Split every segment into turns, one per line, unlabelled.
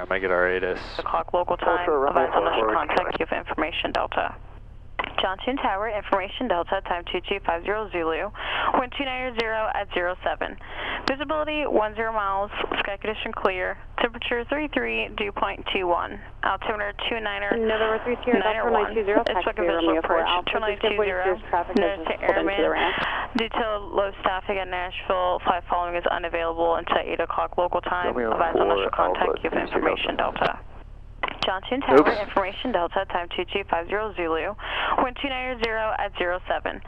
I might get our ATIS.
O'clock local time. Advise on initial contact. Give information Delta. Johnson Tower, information Delta, time 2250 Zulu, wind 290 at 07. Visibility 10 miles, sky condition clear, temperature 33, dew point 21. Altimeter 29er,
November 32, Delta 920, taxi Romeo approach,
Alpha 920,
traffic
notice to airman, detail low staffing at Nashville, flight following is unavailable until 8 o'clock local time, advise on initial contact, give information Delta. Johnson Tower, information Delta, time 2250 Zulu, wind 290 at 07.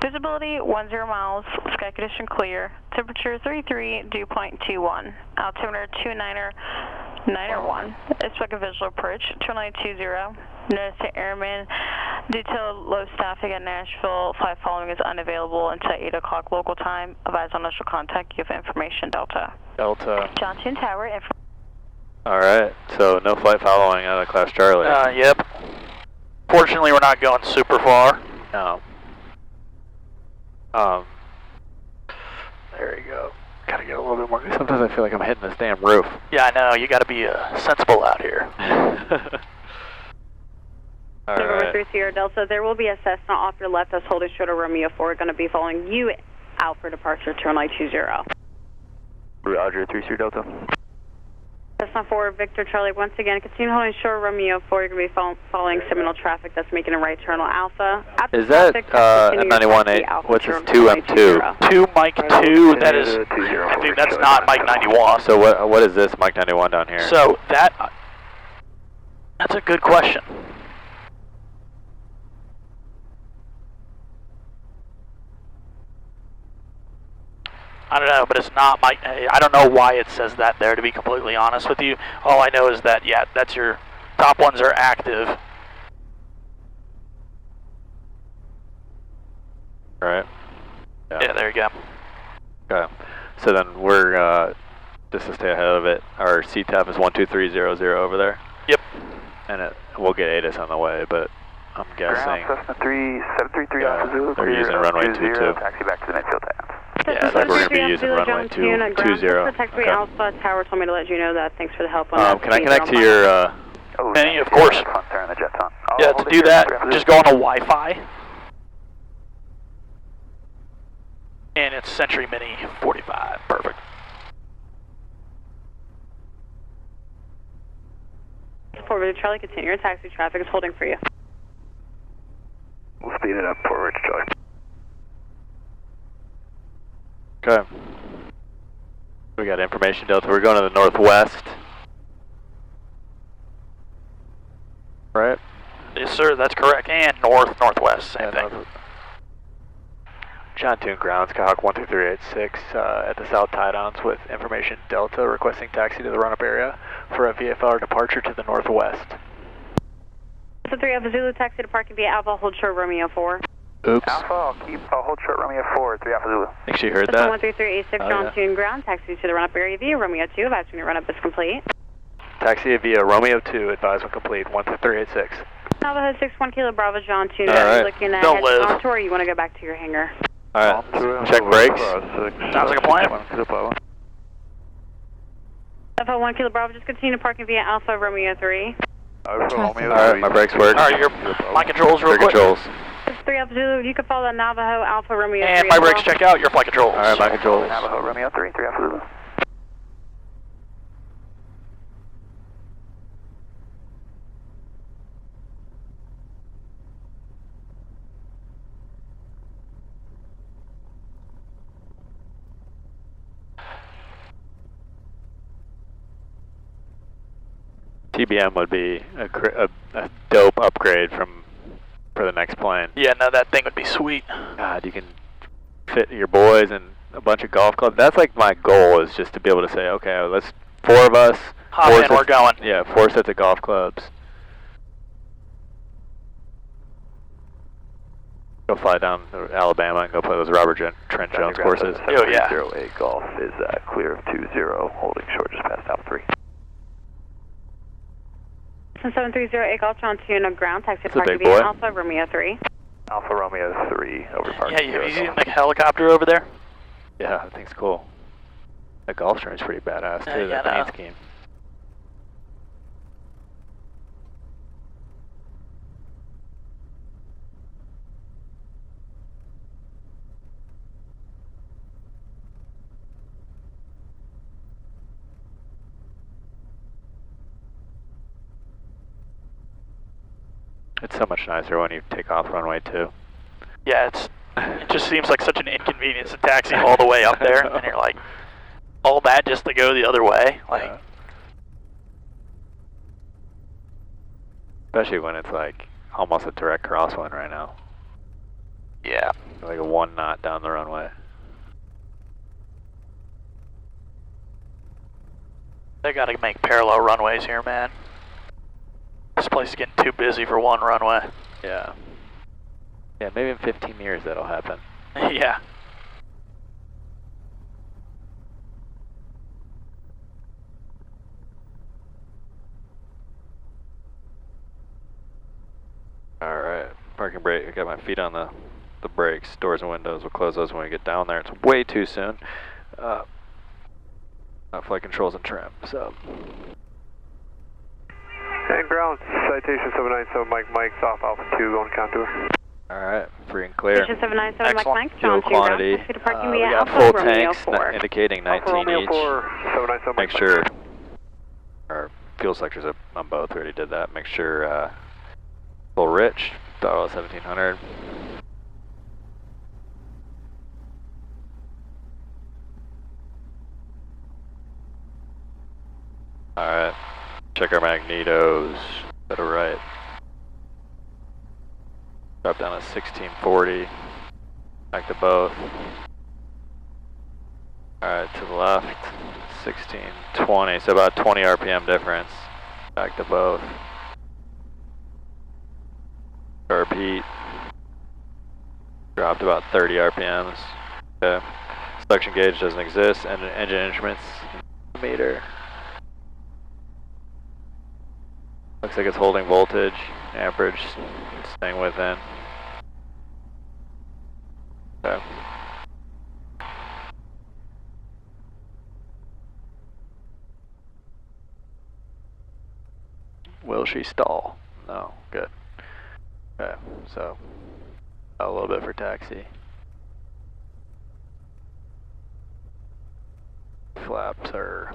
Visibility 10 miles, sky condition clear, temperature 33, dew point 21. Altimeter 29091. Expect a visual approach, 2920. Notice to airman, detail low staffing at Nashville, flight following is unavailable until 8 o'clock local time. Advise on initial contact, give information Delta.
Delta.
Johnson Tower,
Alright, so no flight following out of Class Charlie.
Yep. Fortunately, we're not going super far.
No. There you go. Gotta get a little bit more. Sometimes I feel like I'm hitting this damn roof.
Yeah, I know. You gotta be sensible out here.
November 3 Sierra Delta, there will be a Cessna off your left that's holding short of Romeo 4, going to be following you out for departure, turn light 20.
Roger, 3 Sierra Delta.
Cessna 4, Victor Charlie, once again, continue holding short of Romeo 4, you're going to be following Seminole traffic that's making a right turn on Alpha.
Is that M91-8, what's this, 2M2?
2 Mike 2, that is, I think that's not Mike 91.
So what is this Mike 91 down here?
So that's a good question. I don't know, but it's not Mike. I don't know why it says that there, to be completely honest with you. All I know is that, yeah, that's your top ones are active.
Alright.
Yeah, there you go.
Okay. So then we're, just to stay ahead of it, our CTAP is 12300 over there.
Yep.
And we'll get ATIS on the way, but I'm guessing.
Cessna 3733 Alpha Zulu.
They're using runway 22.
Taxi back to the midfield path.
Yeah, we're going to be using runway 20.
Okay. Alpha Tower told me to let you know that. Thanks for the help on that.
Can I connect to your,
Penny, of course. Yeah, to do that, just go on a Wi-Fi. And it's Century Mini 45. Perfect.
Forward Charlie, continue your taxi traffic is holding for you.
We'll speed it up forward, Charlie.
Okay. We got information Delta. We're going to the northwest. Right?
Yes, sir, that's correct. And northwest, same thing.
John Tune Ground, Skyhawk 12386 at the South Tie Downs with information Delta requesting taxi to the run-up area for a VFR departure to the northwest.
So 3 Alpha Zulu, taxi to parking via Alpha, hold short Romeo 4.
Oops.
Alpha, I'll hold short Romeo 4, 3 Alpha Zulu.
Think she heard that?
13386 John Tune Ground, taxi to the run-up area via Romeo 2, advising your run-up is complete.
Taxi via Romeo 2, advisement complete, 12386.
Navajo 61 Kilo Bravo John Tune,
right.
looking at
Don't live.
onto, or you want to go back to your hangar?
Alright, check brakes.
Sounds like a plan.
Alpha 1 Kilo Bravo, just continue parking via Alpha Romeo 3.
Alright, my brakes work.
Alright, my controls real quick.
Controls.
3 Alpha Zulu, you can follow Navajo Alpha Romeo 3.
And my brakes check out, your flight controls.
Alright, my controls.
Navajo Romeo 3, 3 Alpha Zulu.
TBM would be a dope upgrade for the next plane.
Yeah, no, that thing would be sweet.
God, you can fit your boys and a bunch of golf clubs. That's like my goal, is just to be able to say, okay, let's 4 of us.
Hop in, we're going.
Yeah, 4 sets of golf clubs. Go fly down to Alabama and go play those Robert Trent Jones courses.
Oh, yeah.
08 Golf is clear of 20, holding short just past Alpha 3.
730 Golf John Tune ground, taxi
That's a
parking
big
via
boy.
Alpha Romeo 3.
Alpha Romeo 3, over parking.
Yeah, you seen the helicopter over there?
Yeah, that thing's cool. That golf string's pretty badass too,
Yeah,
that paint scheme. It's so much nicer when you take off runway 2.
Yeah, it just seems like such an inconvenience to taxi all the way up there, and you're like, all that just to go the other way, like.
Yeah. Especially when it's like almost a direct crosswind right now.
Yeah.
Like a 1 knot down the runway.
They gotta make parallel runways here, man. This place is getting too busy for one runway.
Yeah. Yeah, maybe in 15 years that'll happen.
Yeah.
Alright, parking brake. I got my feet on the brakes. Doors and windows, we'll close those when we get down there. It's way too soon. Flight controls and trim, so.
And ground, citation 797 Mike, South Alpha 2, going contour.
Alright, free and clear.
Citation 797 Mike,
Fuel quantity. We got full tanks indicating 19 each. Make sure our fuel selectors on both, we already did that. Make sure full rich, throttle at 1700. Alright, check our magnetos, to the right. Drop down at 1640, back to both. Alright, to the left, 1620, so about 20 RPM difference. Back to both. Repeat. Dropped about 30 RPMs. Okay. Suction gauge doesn't exist, and engine instruments meter. Looks like it's holding voltage, amperage, staying within. Okay. Will she stall? No, good. Okay, so a little bit for taxi. Flaps are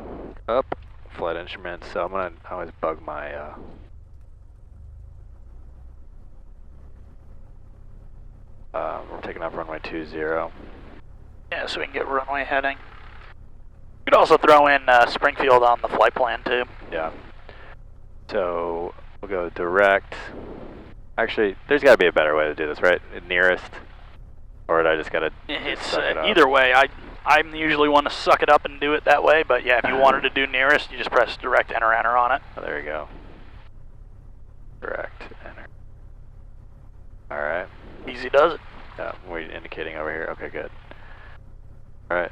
up. Flight instruments, so I'm gonna always bug my we're taking off runway 20.
Yeah, so we can get runway heading. You could also throw in Springfield on the flight plan too.
Yeah. So we'll go direct. Actually, there's got to be a better way to do this, right? Nearest, or did I just gotta?
It's either way. I'm usually one to suck it up and do it that way, but yeah, if you wanted to do nearest, you just press direct enter on it.
Oh, there you go. Direct enter. All right.
Easy does it.
Yeah, we're indicating over here. Okay, good. All right.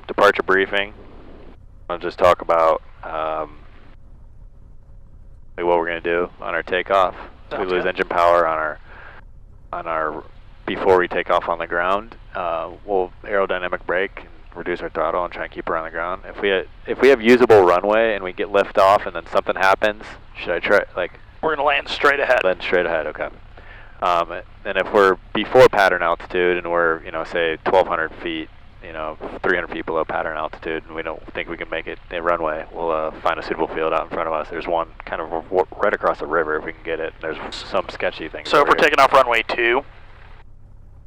Departure briefing. I'll just talk about what we're going to do on our takeoff. So we lose engine power on our before we take off on the ground. We'll aerodynamic brake and reduce our throttle and try and keep her on the ground. If we have usable runway and we get lift off and then something happens, should I try like?
We're going to land straight ahead.
Land straight ahead, okay. And if we're before pattern altitude and we're, say 1,200 feet, 300 feet below pattern altitude, and we don't think we can make it a runway, we'll find a suitable field out in front of us. There's one kind of right across the river if we can get it. There's some sketchy things.
So if we're taking off runway 2,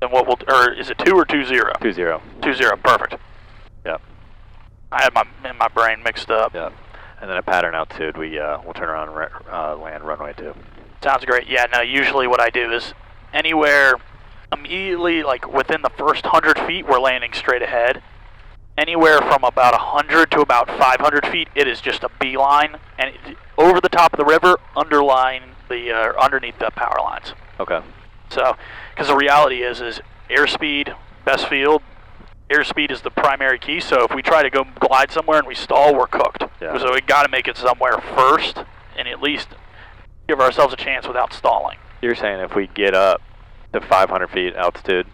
then or is it 2 or 20?
20.
20, perfect.
Yep.
I had my brain mixed up.
Yep. And then at pattern altitude, we'll turn around and land runway 2.
Sounds great. Yeah, no, usually what I do is anywhere immediately, like within the first 100 feet, we're landing straight ahead. Anywhere from about 100 to about 500 feet, it is just a beeline, and over the top of the river, underneath the power lines.
Okay.
So, because the reality is airspeed, best field, airspeed is the primary key, so if we try to go glide somewhere and we stall, we're cooked.
Yeah.
So we got to make it somewhere first, and at least give ourselves a chance without stalling.
You're saying if we get up to 500 feet altitude?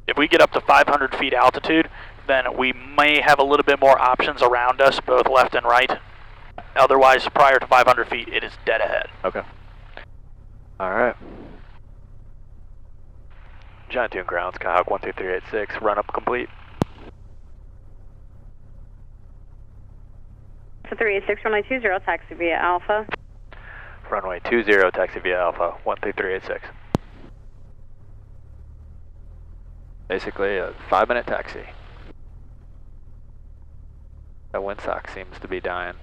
If we get up to 500 feet altitude, then we may have a little bit more options around us, both left and right. Otherwise, prior to 500 feet, it is dead ahead.
Okay. All right. John 2 ground, Skyhawk 12386, run up complete.
386 runway 20, taxi via Alpha.
Runway 20, taxi via Alpha, 13386. Basically a 5-minute taxi. That windsock seems to be dying.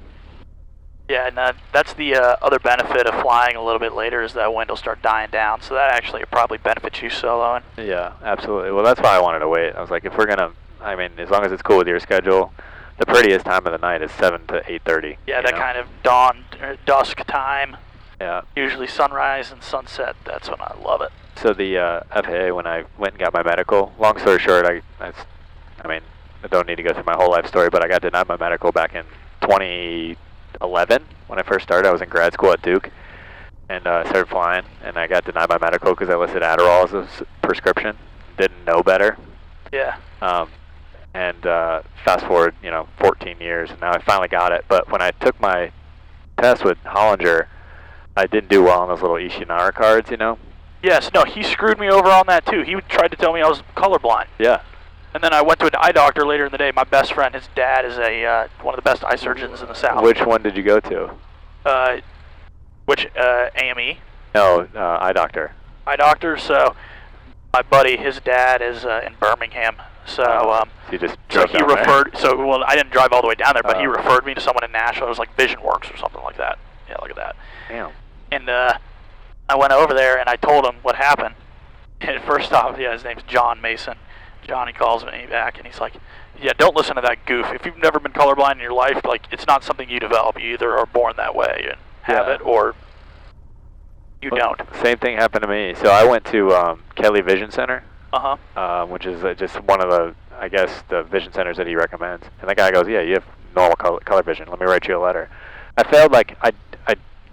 Yeah, and that's the other benefit of flying a little bit later is that wind will start dying down, so that actually probably benefits you soloing.
Yeah, absolutely. Well, that's why I wanted to wait. I was like, if we're gonna, I mean, as long as it's cool with your schedule, the prettiest time of the night is 7 to 8:30.
Yeah, that kind of dawn, dusk time.
Yeah.
Usually sunrise and sunset. That's when I love it.
So the FAA, when I went and got my medical, long story short, I mean, I don't need to go through my whole life story, but I got denied my medical back in 2011 when I first started. I was in grad school at Duke, and I started flying, and I got denied my medical because I listed Adderall as a prescription. Didn't know better.
Yeah.
And fast forward, 14 years, and now I finally got it. But when I took my test with Hollinger, I didn't do well on those little Ishinara cards,
Yes, no, he screwed me over on that too. He tried to tell me I was colorblind.
Yeah.
And then I went to an eye doctor later in the day. My best friend, his dad, is one of the best eye surgeons in the South.
Which one did you go to?
AME?
No, eye doctor.
Eye doctor. So my buddy, his dad is in Birmingham. So
he just
so
drove
he
down
referred.
there.
So well, I didn't drive all the way down there, but he referred me to someone in Nashville. It was like Vision Works or something like that. Yeah, look at that.
Damn.
And I went over there and I told him what happened. And first off, yeah, his name's John Mason. Johnny calls me back and he's like, yeah, don't listen to that goof. If you've never been colorblind in your life, like, it's not something you develop. You either are born that way and have it, or you don't.
Same thing happened to me. So I went to Kelly Vision Center, which is just one of the, I guess, the vision centers that he recommends. And the guy goes, yeah, you have normal color vision. Let me write you a letter. I failed, like, I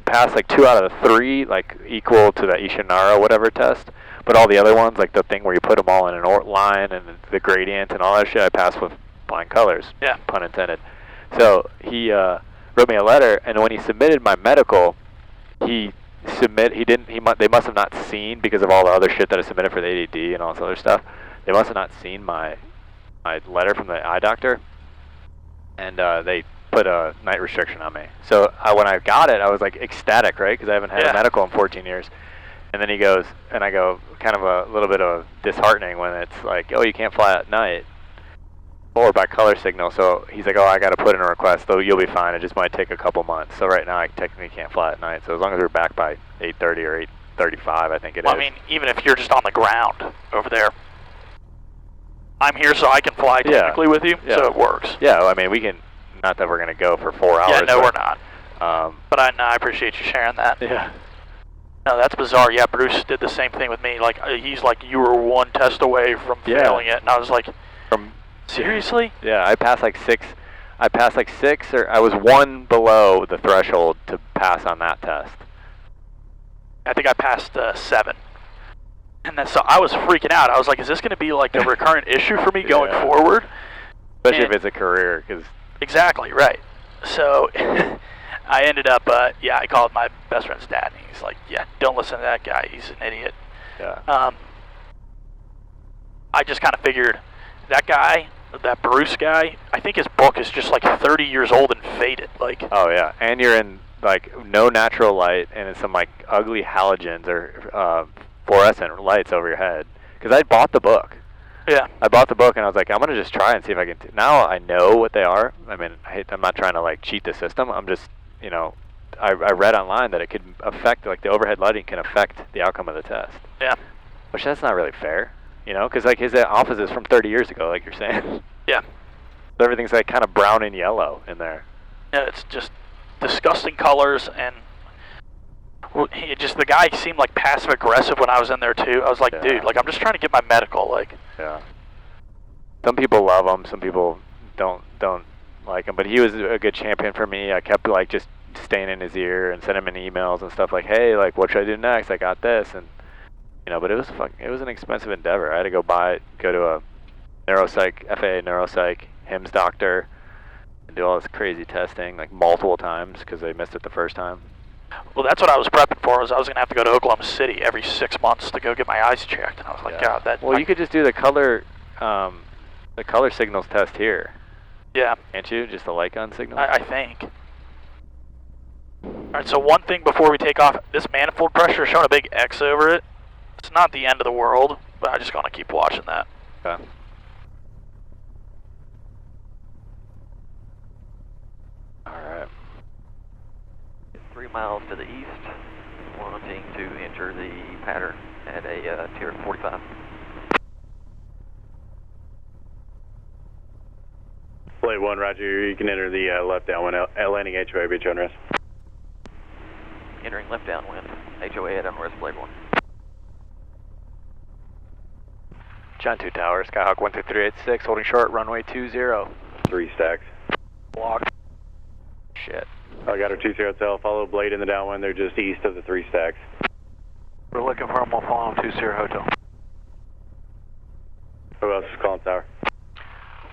passed like 2 out of the 3, like, equal to the Ishinara whatever test. But all the other ones, like the thing where you put them all in an line and the gradient and all that shit, I passed with flying colors.
Yeah.
Pun intended. So he wrote me a letter, and when he submitted my medical, they must have not seen, because of all the other shit that I submitted for the ADD and all this other stuff, they must have not seen my letter from the eye doctor, and they put a night restriction on me. So when I got it, I was like ecstatic, right? Because I haven't had a medical in 14 years. And then he goes, and I go, kind of a little bit of disheartening when it's like, oh, you can't fly at night, or by color signal. So he's like, oh, I got to put in a request, though you'll be fine. It just might take a couple months. So right now I technically can't fly at night. So as long as we're back by 8:30 or 8:35, I think it is.
I mean, even if you're just on the ground over there, I'm here so I can fly technically with you, so it works.
Yeah, I mean, we can, not that we're going to go for 4 hours.
Yeah, no, we're not. But I appreciate you sharing that.
Yeah.
No, that's bizarre. Yeah, Bruce did the same thing with me. Like, he's like, you were 1 test away from failing it, and I was like, seriously?
Yeah, I passed like 6, or I was 1 below the threshold to pass on that test.
I think I passed 7. And then so I was freaking out. I was like, is this going to be like a recurrent issue for me going forward?
Especially if it's a career, because...
Exactly, right. So... I ended up, I called my best friend's dad, and he's like, yeah, don't listen to that guy. He's an idiot.
Yeah.
I just kind of figured that guy, that Bruce guy, I think his book is just like 30 years old and faded. Like.
Oh, yeah. And you're in, like, no natural light, and it's some, like, ugly halogens or fluorescent lights over your head. Because I bought the book.
Yeah.
I bought the book, and I was like, I'm going to just try and see if I can... Now I know what they are. I mean, I'm not trying to, like, cheat the system. I'm just... I read online that it could affect, like, the overhead lighting can affect the outcome of the test.
Yeah.
Which that's not really fair, because, like, his office is from 30 years ago, like you're saying.
Yeah.
So everything's, like, kind of brown and yellow in there.
Yeah, it's just disgusting colors, and the guy seemed, like, passive-aggressive when I was in there, too. I was like, dude, like, I'm just trying to get my medical, like.
Yeah. Some people love him, some people don't like him, but he was a good champion for me. I kept, like, just staying in his ear and sending him emails and stuff like, hey, like, what should I do next? I got this, and but it was an expensive endeavor. I had to go to a FAA neuropsych, HIMSS doctor, and do all this crazy testing, like, multiple times because they missed it the first time.
Well, that's what I was prepping for. I was gonna have to go to Oklahoma City every 6 months to go get my eyes checked, and I was like, God, that.
Well, you could just do the color signals test here.
Yeah.
Can't you? Just the light gun signal?
I think. Alright, so one thing before we take off, this manifold pressure is showing a big X over it. It's not the end of the world, but I just want to keep watching that.
Okay. Alright.
3 miles to the east, wanting to enter the pattern at a tier 45.
Blade 1, roger, you can enter the left downwind, landing HOA, beach on rest.
Entering left downwind, HOA at unrest, Blade 1.
John 2 Tower, Skyhawk 12386, holding short, runway 20.
3 stacks.
Block. Shit.
I got our 20 hotel, follow Blade in the downwind, they're just east of the 3 stacks.
We're looking for them, we'll follow them 20 hotel.
Who else is calling tower?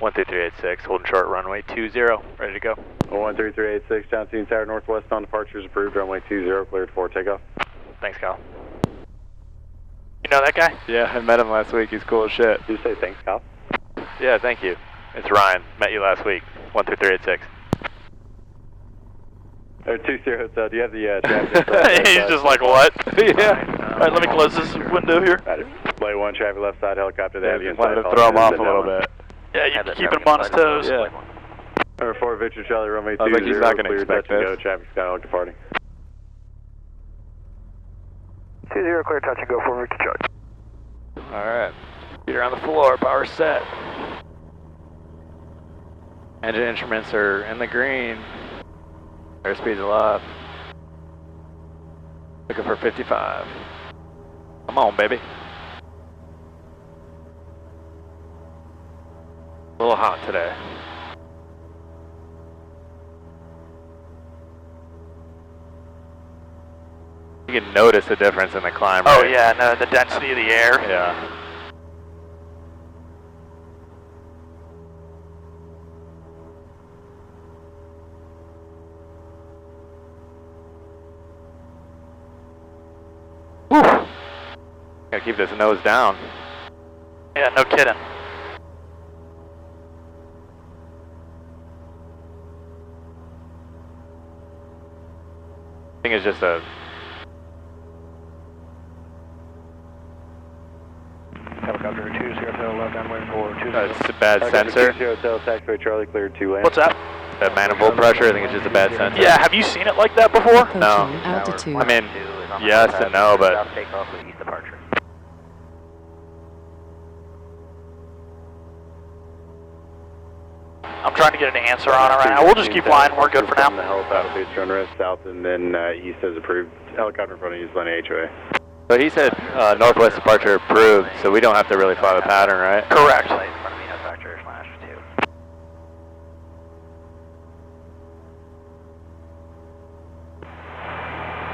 13386, holding short, runway 20, ready to go.
13386, John Cena Tower, northwest on departures approved, runway 20, cleared for takeoff.
Thanks, Kyle.
You know that guy?
Yeah, I met him last week, he's cool as shit.
Did you say thanks, Kyle?
Yeah, thank you. It's Ryan, met you last week, 13386.
20 hotel, do you have the traffic?
He's just like, what?
Yeah.
Alright, let me close this window here.
Blade 1, traffic left side, helicopter, they have you
Wanted
inside.
to throw him off a little bit.
Yeah, you keep him on his toes.
Yeah.
Number 4, Victor Charlie, runway 20,
I was like, he's not going to
cleared,
expect
touch and
this.
go, traffic Skyhawk departing.
20, clear, touch and go for Victor Charlie.
Alright. Feet are on the floor, power set. Engine instruments are in the green. Airspeed's aloft. Looking for 55. Come on, baby. A little hot today. You can notice the difference in the climb,
Oh
right?
yeah, no, the density of the air.
Yeah. Whew. Gotta keep this nose down.
Yeah, no kidding.
I think it's just a...
Helicopter 20 hotel, left downwind for 20.
it's a bad sensor.
20 hotel, taxiway Charlie, cleared to land.
What's that?
That manifold pressure, I think it's just a bad sensor.
Yeah, have you seen it like that before?
No.
Altitude.
I mean, yes and no, but...
Takeoff with east departure.
I'm trying to get an answer on it right now. We'll just keep flying. We're good for now.
The helicopter beach on rest south and then east as approved. Helicopter in front of you is landing HOA.
So he said northwest departure approved, so we don't have to really fly the pattern, right?
Correct.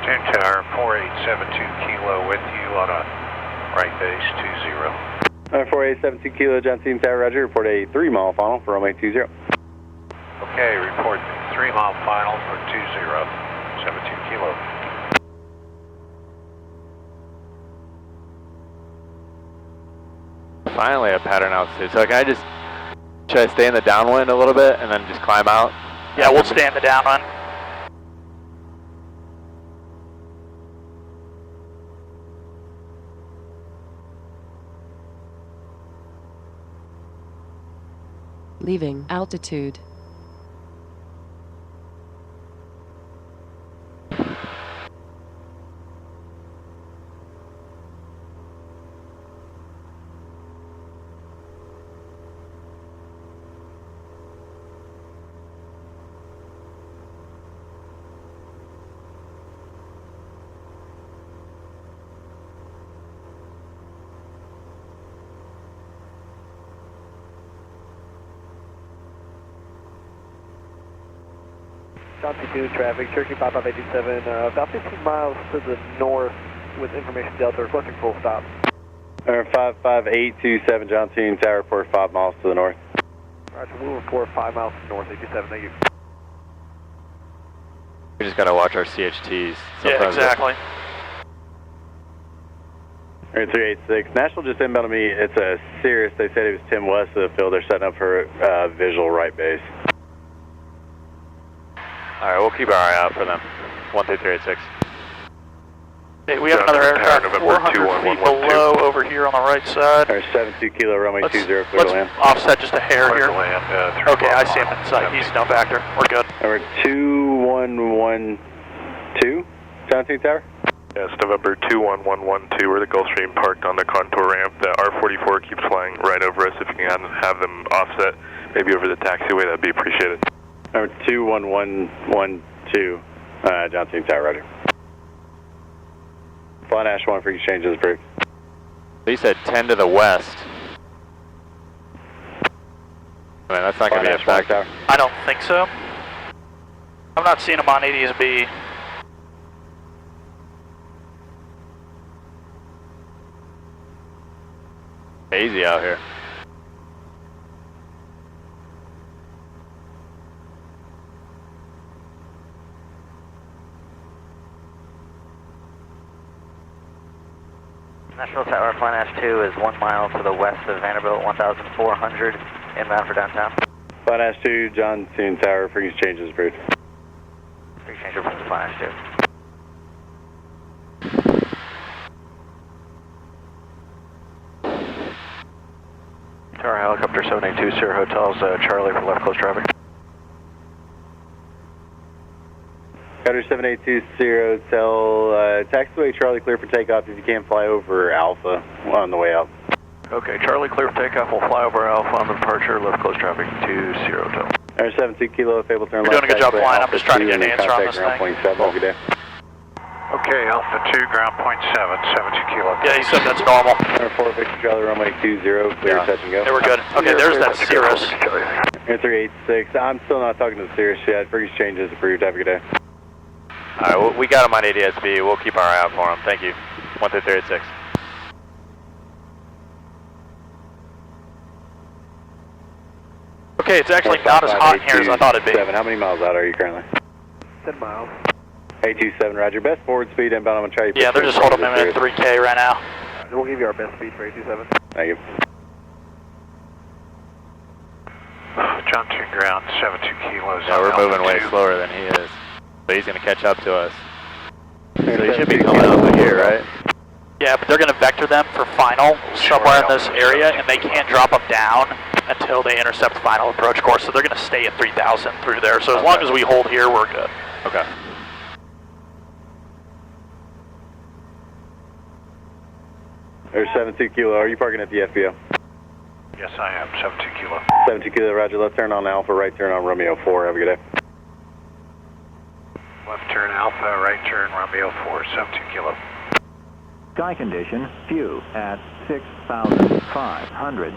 Jim Tower, 4872 kilo with you on a right base 20.
4872 kilo, John Cena Tower, roger. Report a 3 mile final for runway 20.
Okay, report 3 mile final for 20, 72 kilo.
Finally a pattern altitude. So can I just... Should I stay in the downwind a little bit and then just climb out?
Yeah, we'll stay in the downwind.
Leaving altitude.
Johnson 2 traffic, Cherokee 5587, about 15 miles to the north with information Delta, requesting full stop.
55827, John Cena Tower, report 5 miles to the north.
Roger, we'll report 5 miles to the north, 87, thank you.
We just gotta watch our CHTs.
Yeah,
Sometimes
exactly.
Alright, 386. Nashville just inbounded me. It's a Cirrus. They said it was 10 west of the field. They're setting up for visual right base.
Alright, we'll keep our eye out for them. 13386.
Okay, we have another aircraft 400 feet below over here on the right side.
Alright, 72 Kilo, runway 20, clear to land.
Offset just a hair here.
Land,
Okay, I see him in sight. He's no factor. We're good.
Number 2112, Johnson Tower.
Yes, November 21112, we're the Gulfstream parked on the contour ramp. The R-44 keeps flying right over us. If you can have them offset, maybe over the taxiway, that'd be appreciated.
Number 21112, Johnson Tower, roger. Fly Nash 1 for exchange is approved.
He said 10 to the west. I mean, that's not going to be a factor.
I don't think so. I'm not seeing him on ADS-B.
Hazy out here.
Nashville Tower, Fly Nash 2 is 1 mile to the west of Vanderbilt, 1,400 inbound for downtown.
Fly Nash 2, Johnson Tower for exchange is approved.
Free exchange for Fly Nash 2.
Tower helicopter 782, Sierra Hotels, Charlie for left close traffic.
Cutter 782, Sierra Hotel, taxiway Charlie clear for takeoff if you can fly over Alpha on the way out.
Okay, Charlie clear for takeoff, we'll fly over Alpha on the departure, left close traffic to Sierra Hotel.
Tower 72 Kilo, if able to turn
You're
left.
doing a good job flying, I'm just trying to get an answer on this thing.
Have a good day.
Okay, Alpha 2, ground point 7, 72 Kilo.
Yeah, he said that's normal.
Number 4, Victor Charlie, runway 20, clear touch and go.
They were good. Okay, there's that Cirrus.
Air 386, I'm still not talking to the Cirrus yet. For exchange is approved. Have a good day.
Alright, well, we got him on ADS-B. We'll keep our eye out for him. Thank you. 13386.
Okay, it's actually not as hot in here as I thought it'd be.
How many miles out are you currently?
10 miles.
827, roger. Best forward speed inbound. I'm going to try you.
Yeah, they're just holding him at 3K right now.
We'll give you our best speed for 827.
Thank you.
John 2, ground 72 Kilos.
Yeah, we're moving way slower than he is. So he's going to catch up to us. So he should be coming over here, right?
Yeah, but they're going to vector them for final somewhere in this area, and they can't drop them down until they intercept final approach course. So they're going to stay at 3,000 through there. So as long as we hold here, we're good.
Okay.
There's 72 Kilo. Are you parking at the FBO?
Yes, I am, 72 Kilo.
72 Kilo, roger. Left turn on Alpha, right turn on Romeo 4. Have a good day.
Left turn Alpha, right turn Romeo 4, 72 Kilo.
Sky condition, few at 6,500.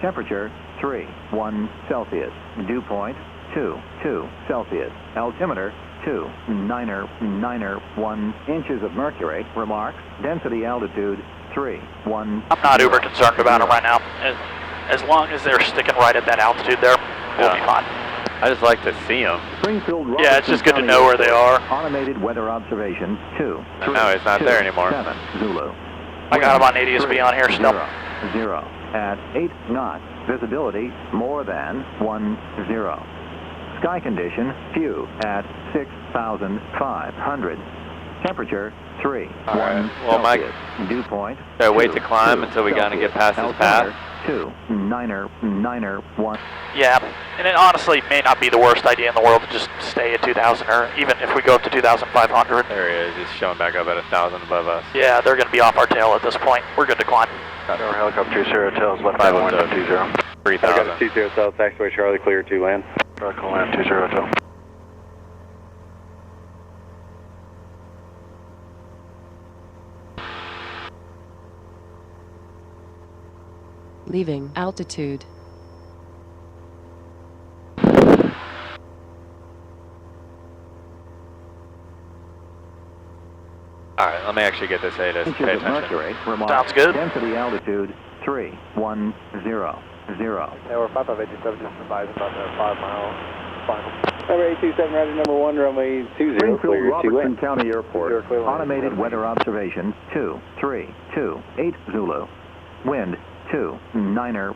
Temperature, 3.1 Celsius. Dew point, 2.2 Celsius. Altimeter, 2.991 inches of mercury. Remarks, density altitude, 3.1.
I'm not uber concerned about them right now. As long as they're sticking right at that altitude there, we'll be fine.
I just like to see them.
Springfield, Robertson,
yeah, it's just good to know where they are.
Automated weather observation, 2.
No, it's not there anymore.
7 Zulu.
I got him on ADS-B on here still.
0 at 8 knots. Visibility more than 10. Sky condition, few at 6,500. Temperature, 3.1
Well, Mike,
dew point.
should I wait to climb until we kind of get past this path?
2.991.
Yeah, and it honestly may not be the worst idea in the world to just stay at 2,000, or even if we go up to 2,500.
There he is. He's showing back up at 1,000 above us.
Yeah, they're going to be off our tail at this point. We're good to climb.
Tower helicopter, Sierra Hotels, left turn 120.
3,000.
I got a 20 Hotel, taxiway Charlie, clear to land.
Charlie, call land 20 Hotel.
Leaving altitude.
Alright, let me actually get this ATIS.
Inches
Pay
of
attention.
mercury. Remark,
Sounds good.
density altitude, 3.100.
Tower 5587, just advise about the 5 mile final.
Number 827, roger. Number 1, runway 20,
Springfield,
clear to
Robertson
land.
County Airport. Automated weather observation, 232 Zulu. Wind, 290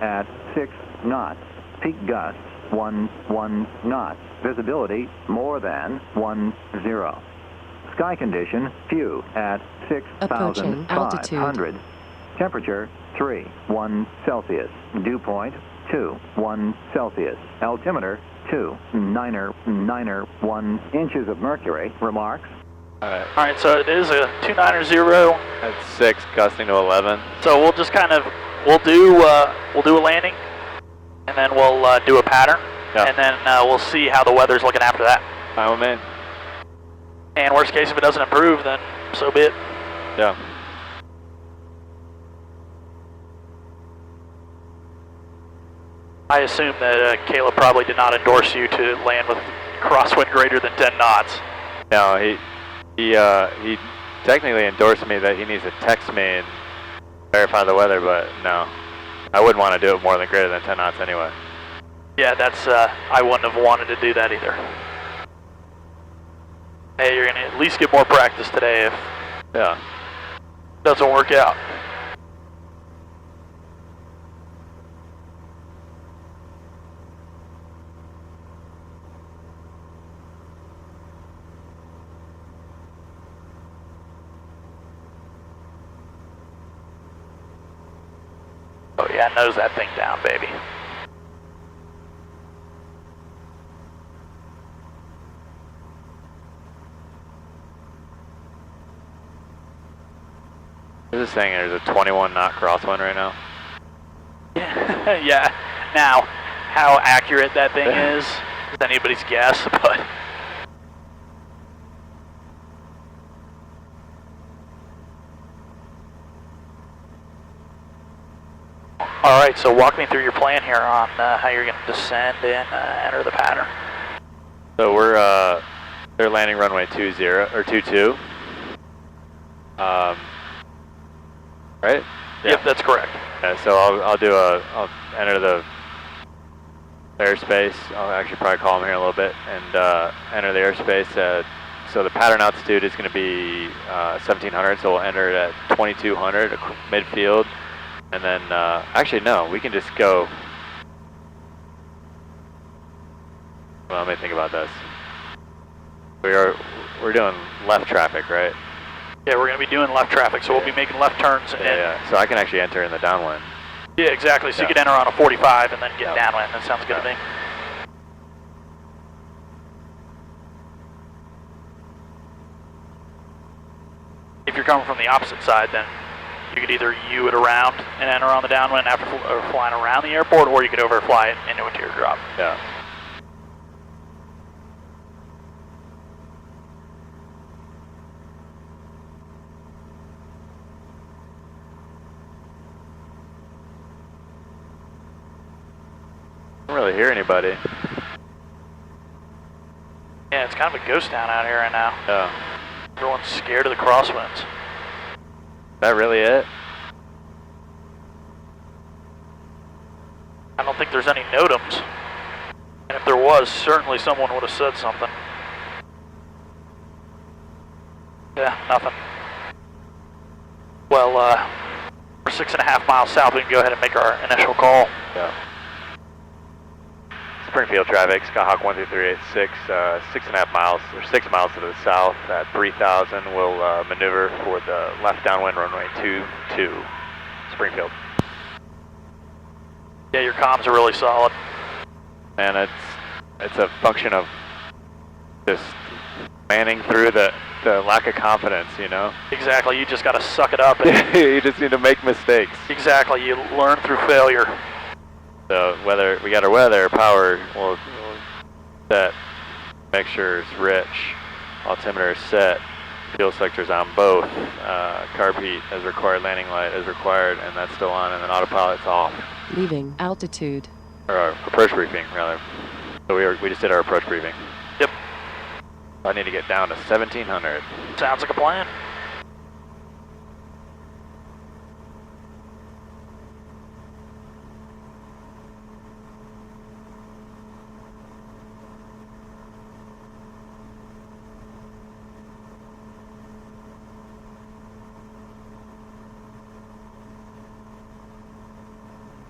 at 6 knots. Peak gusts, 11 knots. Visibility more than 10. Sky condition few at 6,500. Temperature 3.1 Celsius. Dew point 2.1 Celsius. Altimeter 2.991 inches of mercury. Remarks.
Alright, so it is a 290
at 6, gusting to 11.
So we'll just kind of, we'll do a landing, and then we'll do a pattern, and then we'll see how the weather's looking after that.
Fine with me.
And worst case, if it doesn't improve, then so be it.
Yeah.
I assume that Caleb probably did not endorse you to land with crosswind greater than 10 knots.
No, he technically endorsed me that he needs to text me and verify the weather, but no. I wouldn't want to do it more than greater than 10 knots anyway.
Yeah, that's, I wouldn't have wanted to do that either. Hey, you're going to at least get more practice today if it doesn't work out. Oh yeah, nose that thing down, baby.
This is saying there's a 21 knot crosswind right now.
Yeah, yeah. Now, how accurate that thing is anybody's guess, but... Alright, so walk me through your plan here on how you're going to descend and enter the pattern.
So we're, they're landing runway 22. Right?
Yep, that's correct.
Yeah, so I'll enter the airspace. I'll actually probably call them here in a little bit and enter the airspace. So the pattern altitude is going to be 1700, so we'll enter it at 2200 midfield. And then, actually no, we can just go. Well, let me think about this. We're doing left traffic, right?
Yeah, we're going to be doing left traffic, so we'll be making left turns.
Yeah. So I can actually enter in the downwind.
Yeah, exactly. So you can enter on a 45 and then get downwind. That sounds good to me. If you're coming from the opposite side, then you could either U it around and enter on the downwind after flying around the airport, or you could overfly it into a teardrop.
Yeah. I don't really hear anybody.
Yeah, it's kind of a ghost town out here right now.
Yeah.
Everyone's scared of the crosswinds.
Is that really it?
I don't think there's any NOTAMs. And if there was, certainly someone would have said something. Yeah, nothing. Well, we're 6.5 miles south. We can go ahead and make our initial call.
Yeah. Springfield traffic, Skyhawk 12386, 6.5 miles, or 6 miles to the south at 3000. We'll maneuver for the left downwind runway 22, Springfield.
Yeah, your comms are really solid.
And it's a function of just manning through the lack of confidence, you know?
Exactly, you just got to suck it up. And
you just need to make mistakes.
Exactly, you learn through failure.
So whether we got our weather, power, we'll set, make sure it's rich, altimeter is set, fuel selectors on both, carb heat as required, landing light as required, and that's still on, and then autopilot's off.
Leaving altitude.
Or our approach briefing, rather. So we just did our approach briefing.
Yep.
I need to get down to 1700.
Sounds like a plan.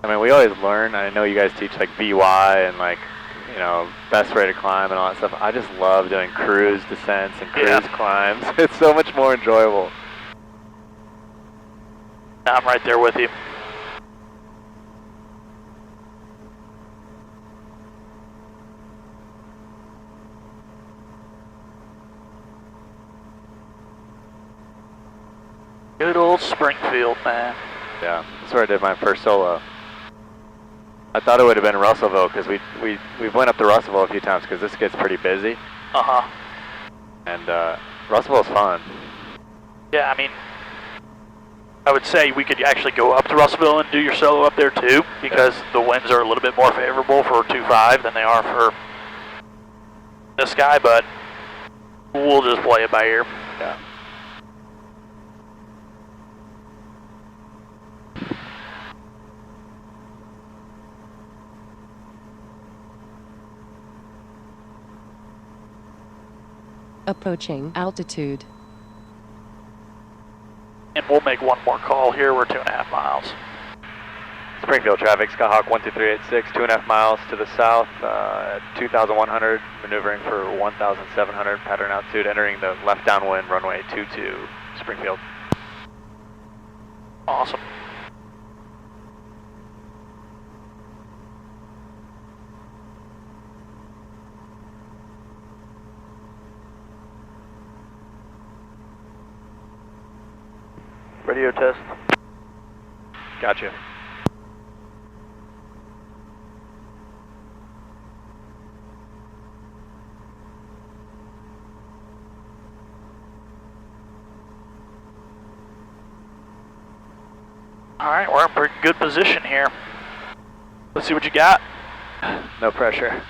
I mean, we always learn. I know you guys teach like VY and like you know, best way to climb and all that stuff. I just love doing cruise descents and cruise climbs. It's so much more enjoyable.
I'm right there with you. Good old Springfield, man.
Yeah, that's where I did my first solo. I thought it would have been Russellville because we went up to Russellville a few times because this gets pretty busy.
Uh-huh.
And Russellville's fun.
Yeah, I mean, I would say we could actually go up to Russellville and do your solo up there too, because the winds are a little bit more favorable for 2.5 than they are for this guy, but we'll just play it by ear.
Yeah.
Approaching altitude.
And we'll make one more call here. We're 2.5 miles.
Springfield traffic, Skyhawk 12386, 2.5 miles to the south, 2,100, maneuvering for 1,700, pattern altitude, entering the left downwind, runway 22, Springfield.
Awesome.
Radio test.
Gotcha.
All right, we're in pretty good position here. Let's see what you got.
No pressure.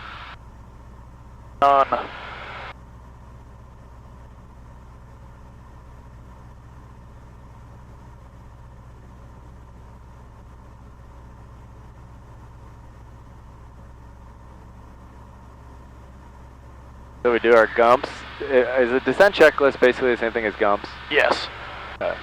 None.
So we do our gumps. Is the descent checklist basically the same thing as gumps?
Yes.
Okay.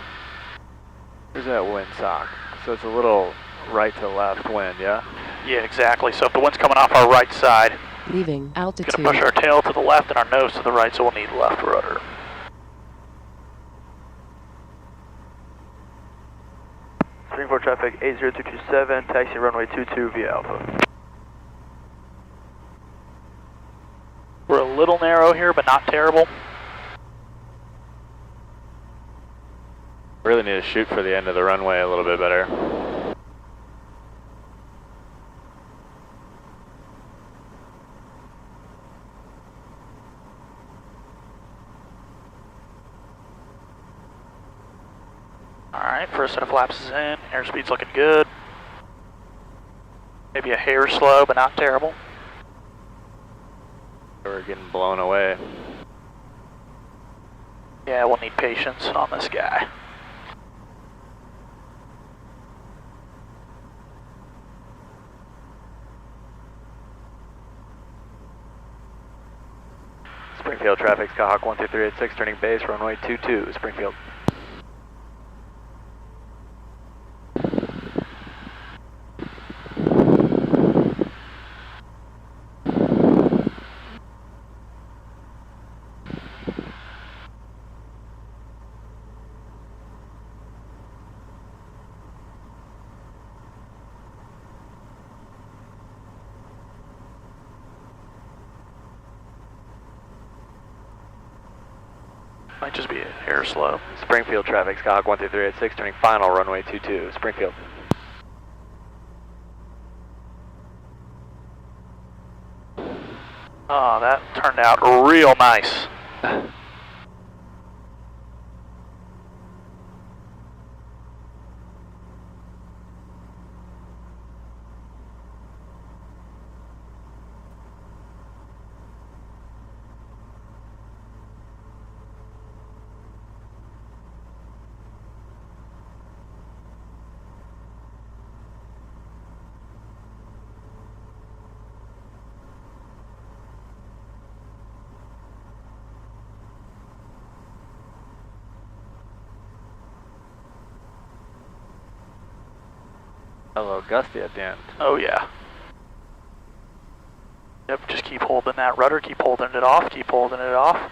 Here's that wind sock. So it's a little right to left wind, yeah?
Yeah, exactly. So if the wind's coming off our right side,
Leaving altitude.
we're going to push our tail to the left and our nose to the right, so we'll need left rudder.
Springfield traffic 80227, taxi runway 22 via Alpha.
We're a little narrow here, but not terrible.
Really need to shoot for the end of the runway a little bit better.
Alright, first set of flaps is in. Airspeed's looking good. Maybe a hair slow, but not terrible.
We're getting blown away.
Yeah, we'll need patience on this guy.
Springfield traffic, Skyhawk 12386, turning base, runway 22, Springfield.
Might just be a hair slow.
Springfield traffic, Skyhawk 12386, turning final, runway 22, Springfield.
Oh, that turned out real nice.
A little gusty at the end.
Oh yeah. Yep, just keep holding that rudder, keep holding it off, keep holding it off.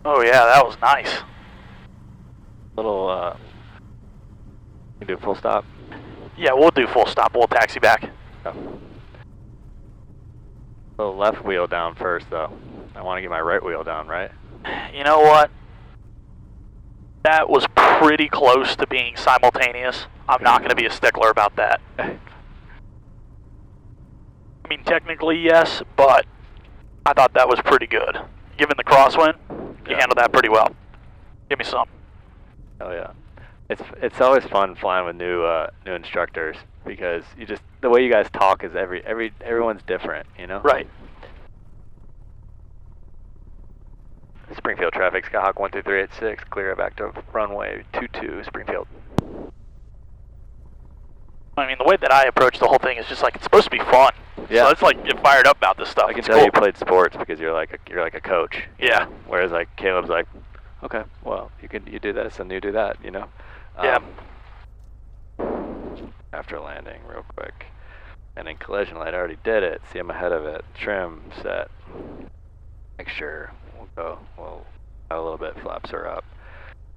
Oh yeah, that was nice.
Little, you do full stop?
Yeah, we'll do full stop, we'll taxi back.
Oh. The left wheel down first though. I want to get my right wheel down, right?
You know what? That was pretty close to being simultaneous. I'm not going to be a stickler about that. I mean, technically yes, but I thought that was pretty good. Given the crosswind, you handled that pretty well. Give me some.
Oh yeah, it's always fun flying with new instructors because the way you guys talk is everyone's different, you know.
Right.
Springfield traffic, Skyhawk 12386, clear back to runway 22, Springfield.
I mean, the way that I approach the whole thing is just like, it's supposed to be fun.
Yeah.
So let's like get fired up about this stuff.
I can
it's
tell
cool.
you played sports because you're like a coach.
Yeah.
Whereas like Caleb's like, okay, well you do this and you do that, you know.
Yeah.
After landing, real quick, and in collision light, I already did it. See, I'm ahead of it. Trim, set. Make sure. We'll have a little bit. Flaps are up.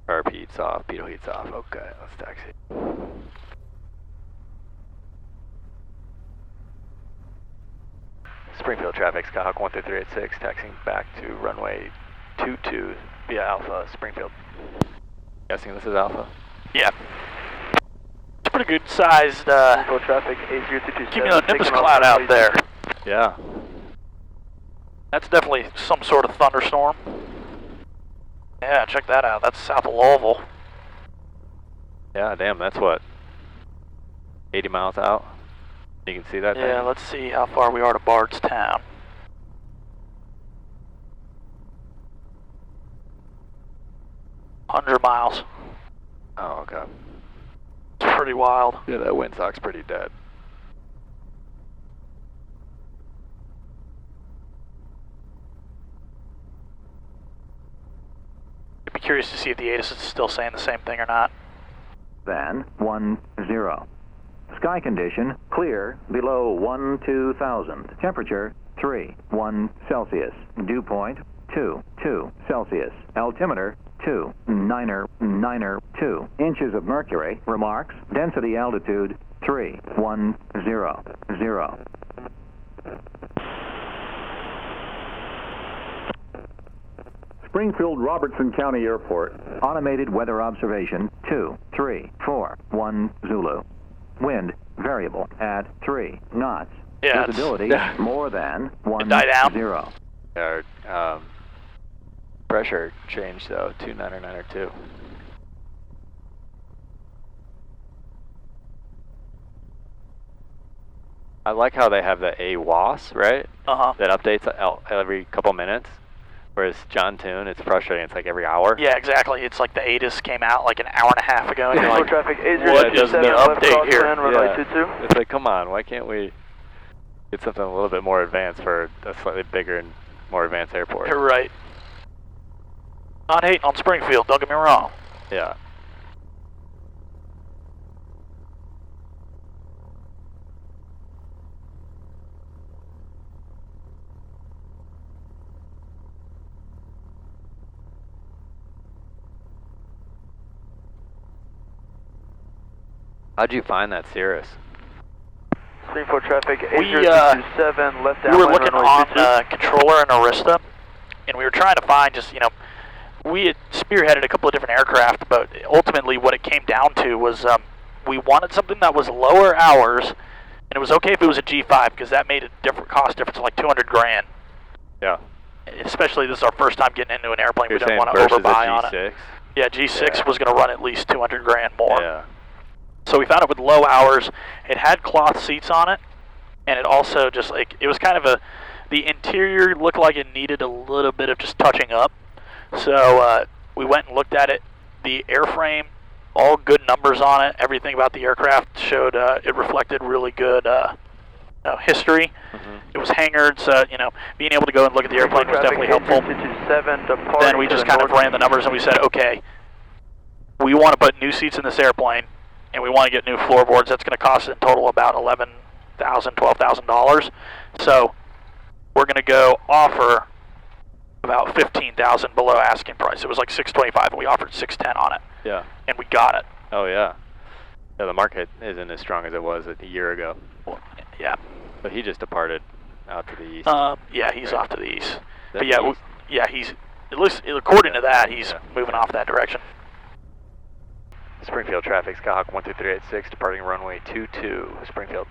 RP heat's off. Pitot heat's off. Okay, let's taxi. Springfield traffic, Skyhawk 12386, taxiing back to runway 22 via Alpha, Springfield. Guessing this is Alpha?
Yeah. It's pretty good sized
traffic,
cumulonimbus cloud out there.
Yeah.
That's definitely some sort of thunderstorm. Yeah, check that out. That's south of Louisville.
Yeah, damn, that's what? 80 miles out? You can see that thing?
Yeah, let's see how far we are to Bardstown. $100 miles.
Oh, okay.
It's pretty wild.
Yeah, that windsock's pretty dead.
I'd be curious to see if the ATIS is still saying the same thing or not.
Then 10. Sky condition clear below 12,000. Temperature 3.1 Celsius. Dew point 2.2 Celsius. Altimeter 2.992 inches of mercury. Remarks. Density altitude 3.100. Springfield Robertson County Airport. Automated weather observation 2341 Zulu. Wind variable at 3 knots.
Yeah,
visibility more than 10.
Our pressure changed though, 29902. I like how they have the AWAS, right? That updates every couple minutes. Whereas John Toon, it's frustrating. It's like every hour.
Yeah, exactly. It's like the ATIS came out like an hour and a half ago, and you're like,
traffic,
what is the update here?
Yeah. It's like, come on, why can't we get something a little bit more advanced for a slightly bigger and more advanced airport?
You're right. Not hating on Springfield, don't get me wrong.
Yeah. How'd you find that Cirrus?
Springfield traffic,
We
8027, left
we were looking on controller and Arista, and we were trying to find just, we had spearheaded a couple of different aircraft, but ultimately what it came down to was we wanted something that was lower hours, and it was okay if it was a G5, because that made a cost difference of like 200 grand.
Yeah.
Especially this is our first time getting into an airplane.
You're
we didn't want to overbuy on
G6?
it. Yeah, G6 was going to run at least 200 grand more.
Yeah.
So we found it with low hours. It had cloth seats on it, and it also just it was kind of the interior looked like it needed a little bit of just touching up. So we went and looked at it. The airframe, all good numbers on it. Everything about the aircraft showed it reflected really good history. It was hangared, so being able to go and look at the airplane was definitely helpful. Then we just kind of ran the numbers and we said, okay, we want to put new seats in this airplane, and we want to get new floorboards. That's going to cost in total about $12,000. So we're going to go offer about $15,000 below asking price. It was like $625, and we offered $610 on it.
Yeah.
And we got it.
Oh yeah. Yeah, the market isn't as strong as it was a year ago.
Well, yeah.
But he just departed out to the east.
Yeah, he's off to the east.
But
yeah, he's at least according to that, he's moving off that direction.
Springfield traffic, Skyhawk 12386, departing runway 22, Springfield.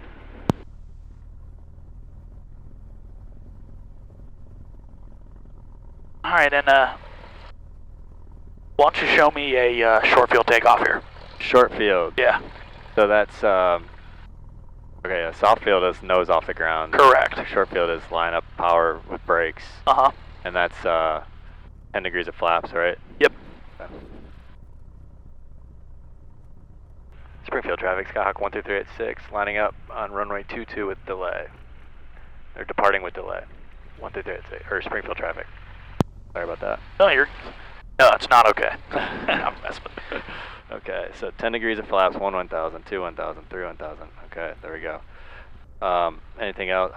All right, and why don't you show me a short-field takeoff here?
Short-field.
Yeah.
So that's okay. A soft field is nose off the ground.
Correct.
Short field is line up power with brakes. And that's 10 degrees of flaps, right?
Yep.
Okay. Springfield traffic, Skyhawk 12386, lining up on runway 22 with delay. They're departing with delay. 12386, or Springfield traffic. Sorry about that.
No, no, it's not okay. I'm messing with you.
Okay, so 10 degrees of flaps, 1,000, 2 1,000, 3 1,000. Okay, there we go. Anything else?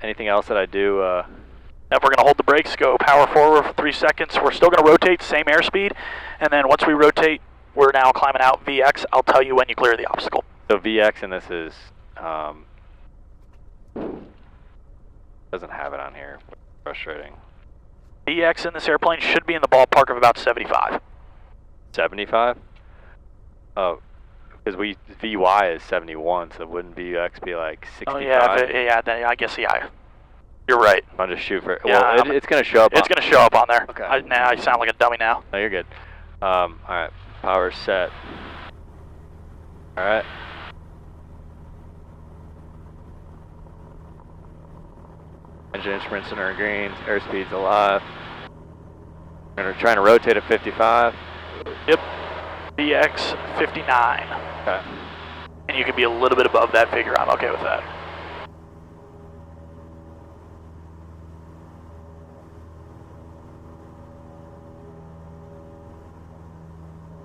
Anything else that I do?
Now we're going to hold the brakes, go power forward for 3 seconds. We're still going to rotate, same airspeed, and then once we rotate, we're now climbing out VX. I'll tell you when you clear the obstacle.
So VX, and this is doesn't have it on here. Frustrating.
VX in this airplane should be in the ballpark of about 75.
75? Oh, because VY is 71, so wouldn't VX be like 65?
Oh yeah, then I guess yeah. You're right.
I'll just shoot for it.
Yeah,
well, it's going to show up.
It's going to show up on there.
Okay.
I sound like a dummy now.
No, you're good. All right, power set. All right. Engine instruments are green. Airspeed's alive. We're trying to rotate at 55.
Yep. VX 59.
Okay.
And you can be a little bit above that figure. I'm okay with that.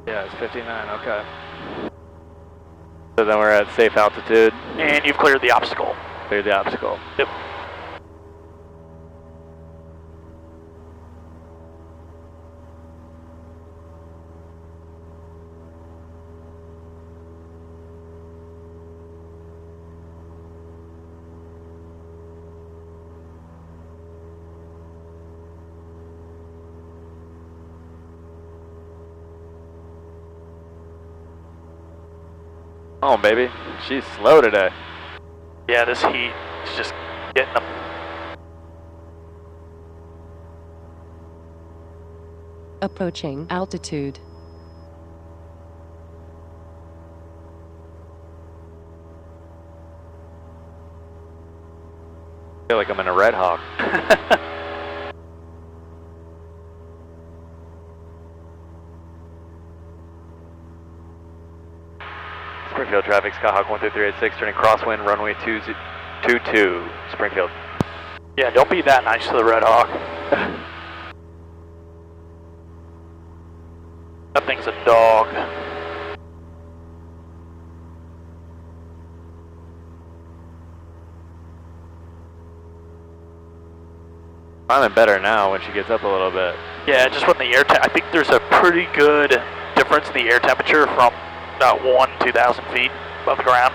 Yeah, it's 59. Okay. So then we're at safe altitude.
And you've cleared the obstacle.
Cleared the obstacle.
Yep.
Come on, baby. She's slow today.
Yeah, this heat is just getting them.
Approaching altitude.
I feel like I'm in a Red Hawk. Springfield traffic, Skyhawk 12386, turning crosswind, runway 22, Springfield.
Yeah, don't be that nice to the Red Hawk. That thing's a dog.
Climbing better now when she gets up a little bit.
Yeah, just when the air I think there's a pretty good difference in the air temperature from about 2,000 feet above the ground.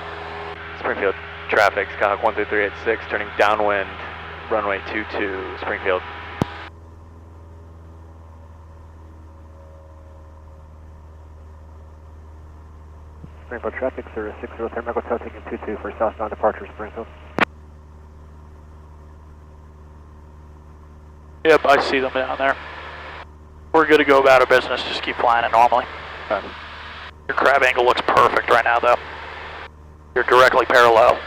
Springfield traffic, Skyhawk 12386, turning downwind, runway 22, Springfield.
Springfield traffic, service 603, Michael Hotel, taking 22 for southbound departure, Springfield.
Yep, I see them down there. We're good to go about our business, just keep flying it normally.
Okay.
Your crab angle looks perfect right now, though. You're directly parallel.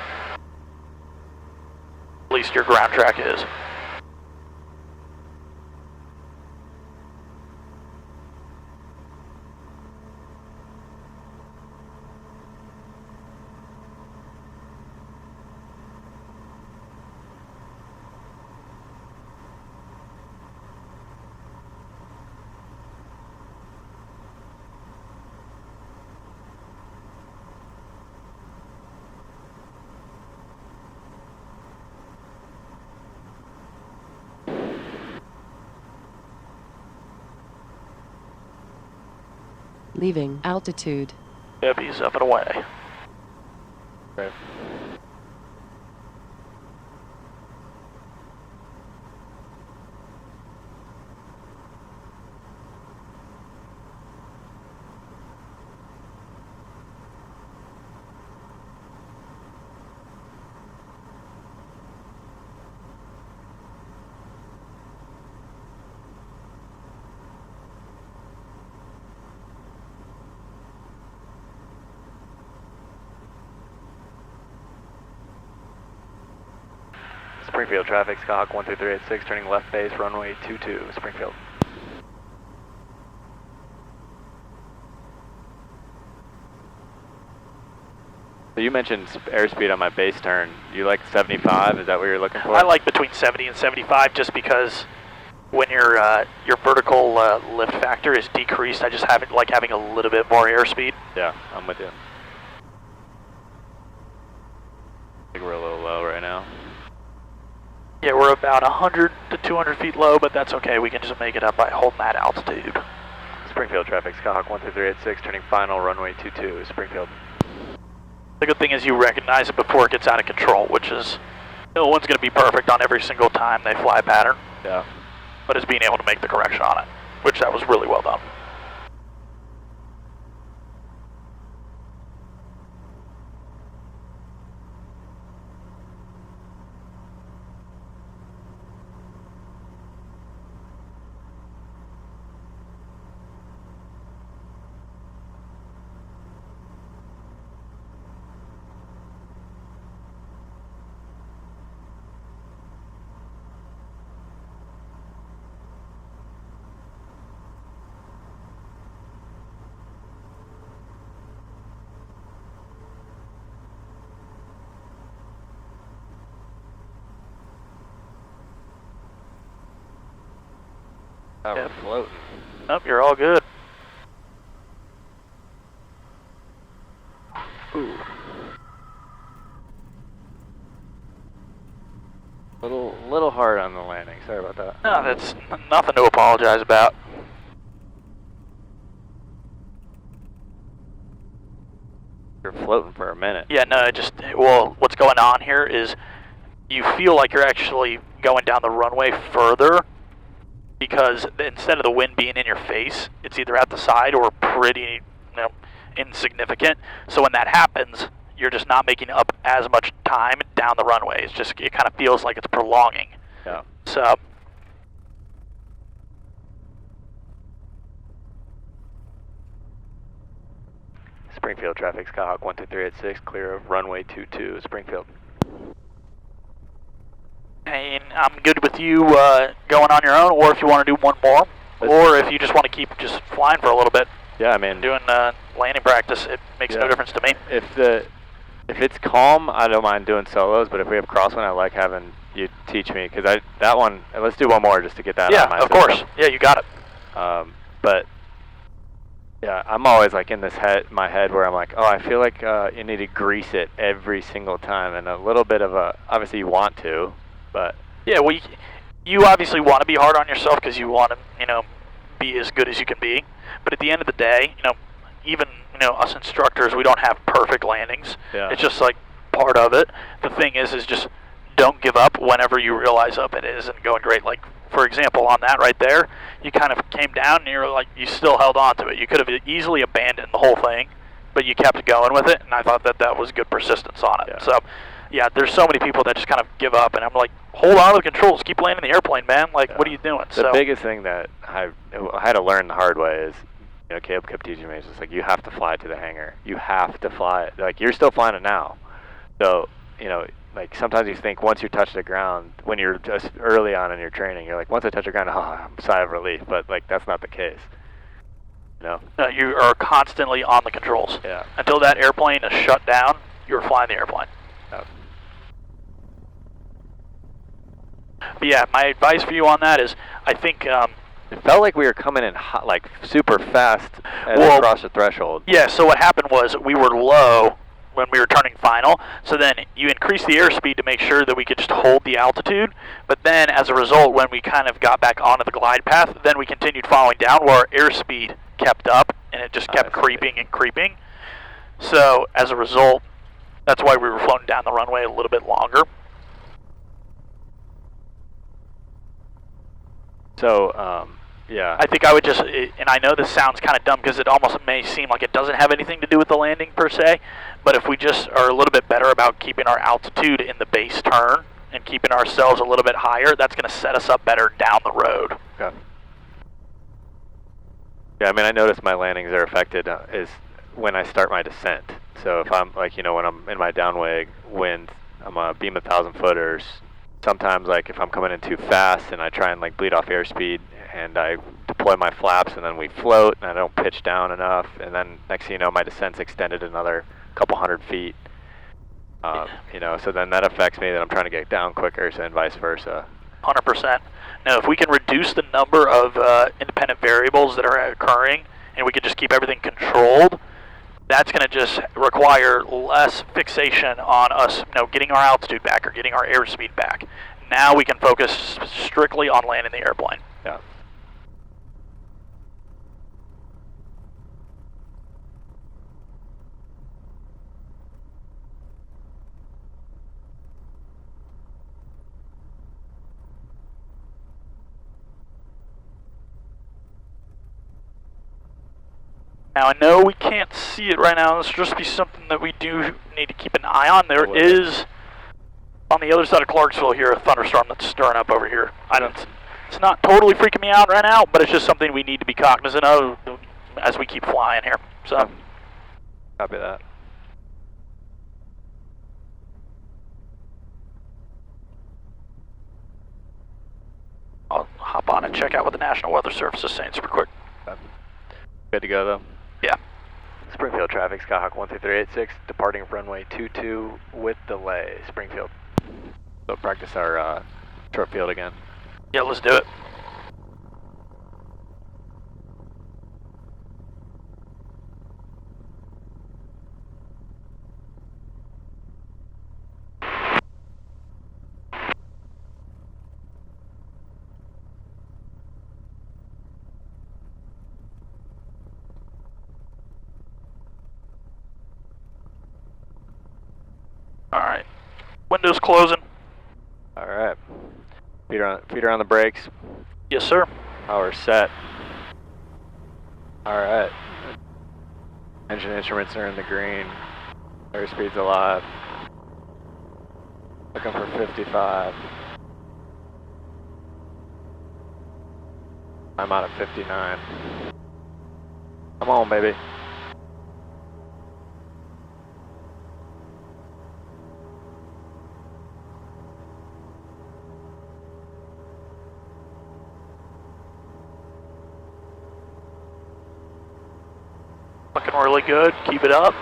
At least your ground track is.
Leaving altitude.
Yep, he's up and away.
Okay. Springfield traffic, Skyhawk 12386, turning left base, runway 22, Springfield. So you mentioned airspeed on my base turn. You like 75? Is that what you're looking for?
I like between 70 and 75 just because when your vertical lift factor is decreased, I just like having a little bit more airspeed.
Yeah, I'm with you. I think we're a little low right now.
Yeah, we're about 100 to 200 feet low, but that's okay. We can just make it up by holding that altitude.
Springfield traffic, Skyhawk 12386, turning final, runway 22, Springfield.
The good thing is you recognize it before it gets out of control, which is, no one's going to be perfect on every single time they fly a pattern.
Yeah.
But it's being able to make the correction on it, which that was really well done.
We're floating.
Nope, you're all good.
Ooh. Little hard on the landing. Sorry about that.
No, that's nothing to apologize about.
You're floating for a minute.
Yeah, no, well, what's going on here is you feel like you're actually going down the runway further because instead of the wind being in your face, it's either at the side or pretty, insignificant. So when that happens, you're just not making up as much time down the runway. It kind of feels like it's prolonging.
Yeah.
So.
Springfield traffic, Skyhawk 12386, clear of runway 22, Springfield.
And I'm good with you going on your own, or if you want to do one more, or if you just want to keep just flying for a little bit.
Yeah, I mean,
doing landing practice, it makes no difference to me.
If it's calm, I don't mind doing solos, but if we have crosswind, I like having you teach me, because that one, let's do one more just to get that out of my system.
Yeah, of course. Yeah, you got it.
But yeah, I'm always like in my head where I'm like, oh, I feel like you need to grease it every single time, and a little bit of obviously you want to, but.
Yeah, well, you obviously want to be hard on yourself because you want to, be as good as you can be. But at the end of the day, even, us instructors, we don't have perfect landings.
Yeah.
It's just like part of it. The thing is just don't give up whenever you realize it isn't going great. Like, for example, on that right there, you kind of came down and you still held on to it. You could have easily abandoned the whole thing, but you kept going with it, and I thought that was good persistence on it.
Yeah.
So, yeah, there's so many people that just kind of give up, and I'm like, hold on to the controls, keep landing the airplane, man. Like, what are you doing?
The biggest thing that I had to learn the hard way is, Caleb kept teaching me, it's just like, you have to fly to the hangar. You have to fly it. Like, you're still flying it now. So, like, sometimes you think once you touch the ground, when you're just early on in your training, you're like, once I touch the ground, sigh of relief. But, like, that's not the case. No,
you are constantly on the controls.
Yeah.
Until that airplane is shut down, you're flying the airplane.
Oh.
But yeah, my advice for you on that is, I think
it felt like we were coming in hot, like super fast as we crossed the threshold.
Yeah. So what happened was we were low when we were turning final. So then you increased the airspeed to make sure that we could just hold the altitude. But then as a result, when we kind of got back onto the glide path, then we continued following down where our airspeed kept up and it just kept creeping and creeping. So as a result, that's why we were flown down the runway a little bit longer.
So, yeah.
I think I would just, and I know this sounds kind of dumb because it almost may seem like it doesn't have anything to do with the landing per se, but if we just are a little bit better about keeping our altitude in the base turn and keeping ourselves a little bit higher, that's going to set us up better down the road.
Okay. Yeah, I mean, I notice my landings are affected is when I start my descent. So if I'm, like, you know, when I'm in my downwind wind, I'm a beam 1,000-footers. Sometimes, like, if I'm coming in too fast and I try and, like, bleed off airspeed and I deploy my flaps and then we float and I don't pitch down enough, and then next thing you know, my descent's extended another couple hundred feet. You know, so then that affects me that I'm trying to get down quicker, so and vice versa.
100%. Now, if we can reduce the number of independent variables that are occurring and we can just keep everything controlled, that's going to just require less fixation on us, you know, getting our altitude back or getting our airspeed back. Now we can focus strictly on landing the airplane.
Yeah.
Now, I know we can't see it right now. This will just be something that we do need to keep an eye on. There is, on the other side of Clarksville here, a thunderstorm that's stirring up over here. It's not totally freaking me out right now, but it's just something we need to be cognizant of as we keep flying here. So,
copy that.
I'll hop on and check out what the National Weather Service is saying super quick.
Good to go, though?
Yeah.
Springfield traffic, Skyhawk 12386, departing runway 22 with delay, Springfield.
So practice our short field again.
Yeah, let's do it. Alright. Windows closing.
Alright. Feet are on the brakes.
Yes, sir.
Power set. Alright. Engine instruments are in the green. Airspeed's alive. Looking for 55. I'm out of 59. Come on, baby.
Looking really good. Keep it up.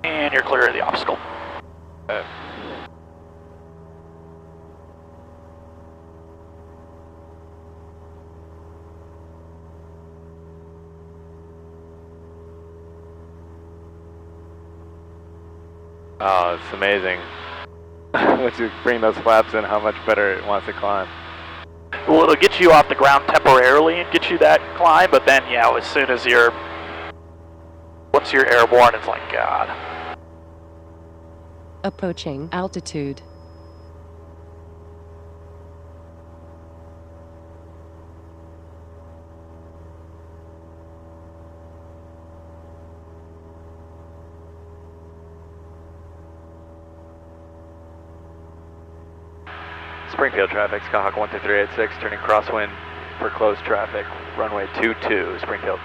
And you're clear of the obstacle.
Okay. Oh, it's amazing. Once you bring those flaps in, how much better it wants to climb.
Well, it'll get you off the ground temporarily and get you that climb, but then, yeah, as soon as once you're airborne, it's like, God.
Approaching altitude.
Springfield traffic, Skyhawk 12386, turning crosswind for closed traffic, runway 22, Springfield.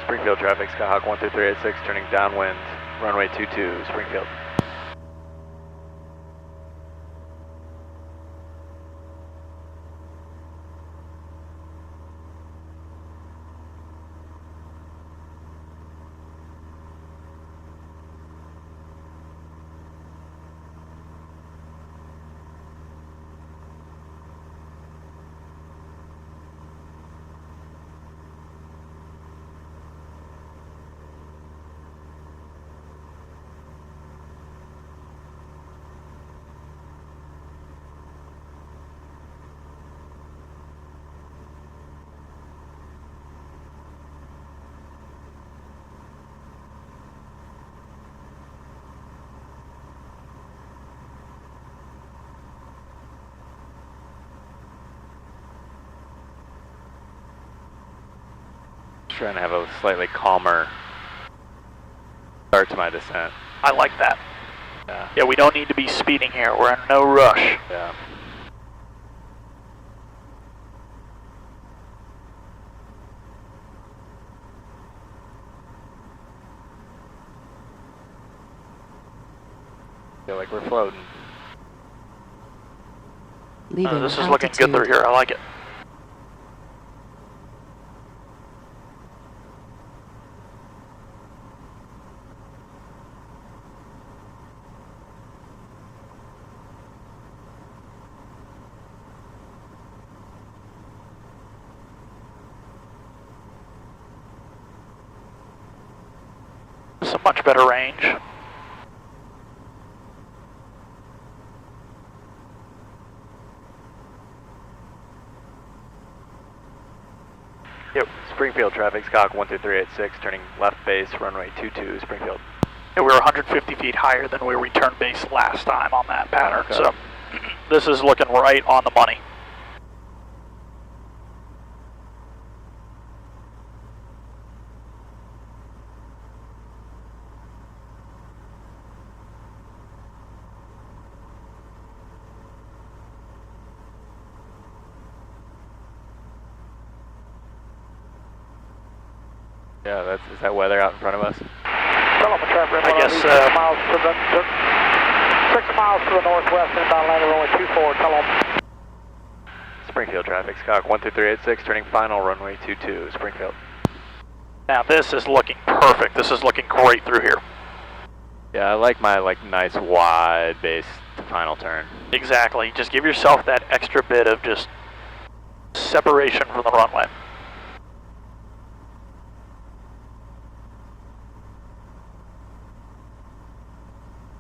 Springfield traffic, Skyhawk 12386, turning downwind, runway 22, Springfield.
trying to have a slightly calmer start to my descent.
I like that.
Yeah.
Yeah, we don't need to be speeding here. We're in no rush.
Yeah. Feel like we're floating.
Leaving
this is
altitude.
looking good through here. I like it. It's a much better range.
Yep, Springfield traffic, Skyhawk 12386, turning left base, runway 22, Springfield.
Yeah, we were 150 feet higher than we returned base last time on that pattern,
Okay.
so this is looking right on the money.
Yeah, is that weather out in front of us?
I guess,
6 miles to the northwest, inbound landing runway 24, tell them.
Springfield traffic, Skyhawk 12386, turning final, runway 22, Springfield.
Now this is looking perfect. This is looking great through here.
Yeah, I like my nice wide base to final turn.
Exactly. Just give yourself that extra bit of just separation from the runway.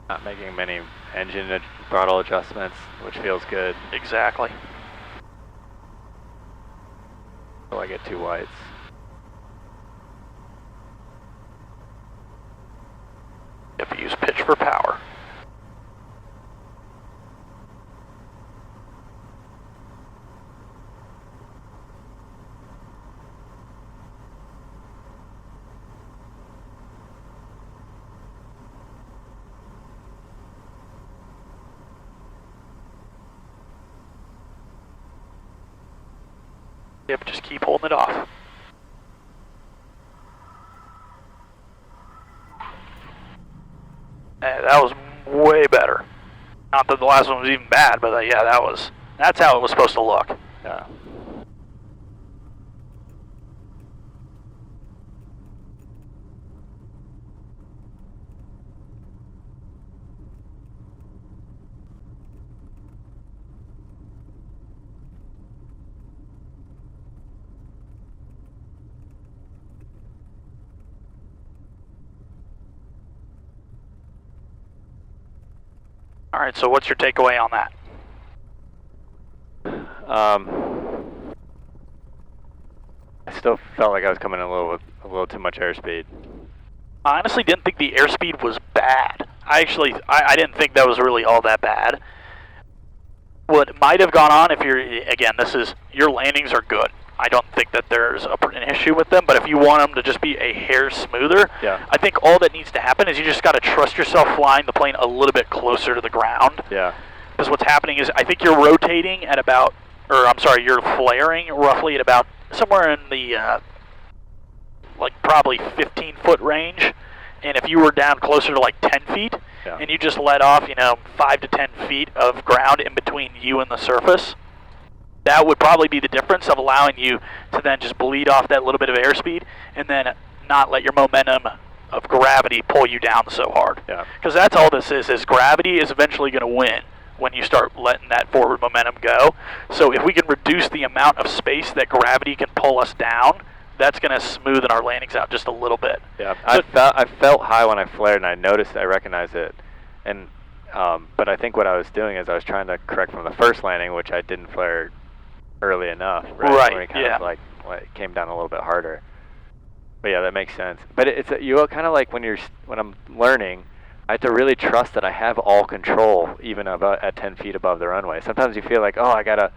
Not making many engine throttle adjustments, which feels good.
Exactly.
So I get 2 whites.
You have to use pitch for power. Yep, just keep holding it off. That was way better. Not that the last one was even bad, but yeah, that's how it was supposed to look.
Yeah.
All right, so what's your takeaway on that?
I still felt like I was coming in a little too much airspeed.
I honestly didn't think the airspeed was bad. I didn't think that was really all that bad. What might have gone on if your landings are good. I don't think that there's an issue with them, but if you want them to just be a hair smoother,
yeah.
I think all that needs to happen is you just got to trust yourself flying the plane a little bit closer to the ground.
Yeah.
Because what's happening is I think you're rotating at about, you're flaring roughly at about somewhere in the probably 15-foot range. And if you were down closer to 10 feet,
yeah.
and you just let off, 5 to 10 feet of ground in between you and the surface, that would probably be the difference of allowing you to then just bleed off that little bit of airspeed and then not let your momentum of gravity pull you down so hard.
Yeah.
Because that's all this is gravity is eventually going to win when you start letting that forward momentum go. So if we can reduce the amount of space that gravity can pull us down, that's going to smoothen our landings out just a little bit.
Yeah, I felt high when I flared, and I recognized it. And but I think what I was doing is I was trying to correct from the first landing, which I didn't flare early enough, right?
Right,
Where it kind of it came down a little bit harder. But yeah, that makes sense. But it's you kind of like when I'm learning, I have to really trust that I have all control, even at 10 feet above the runway. Sometimes you feel like, oh, I gotta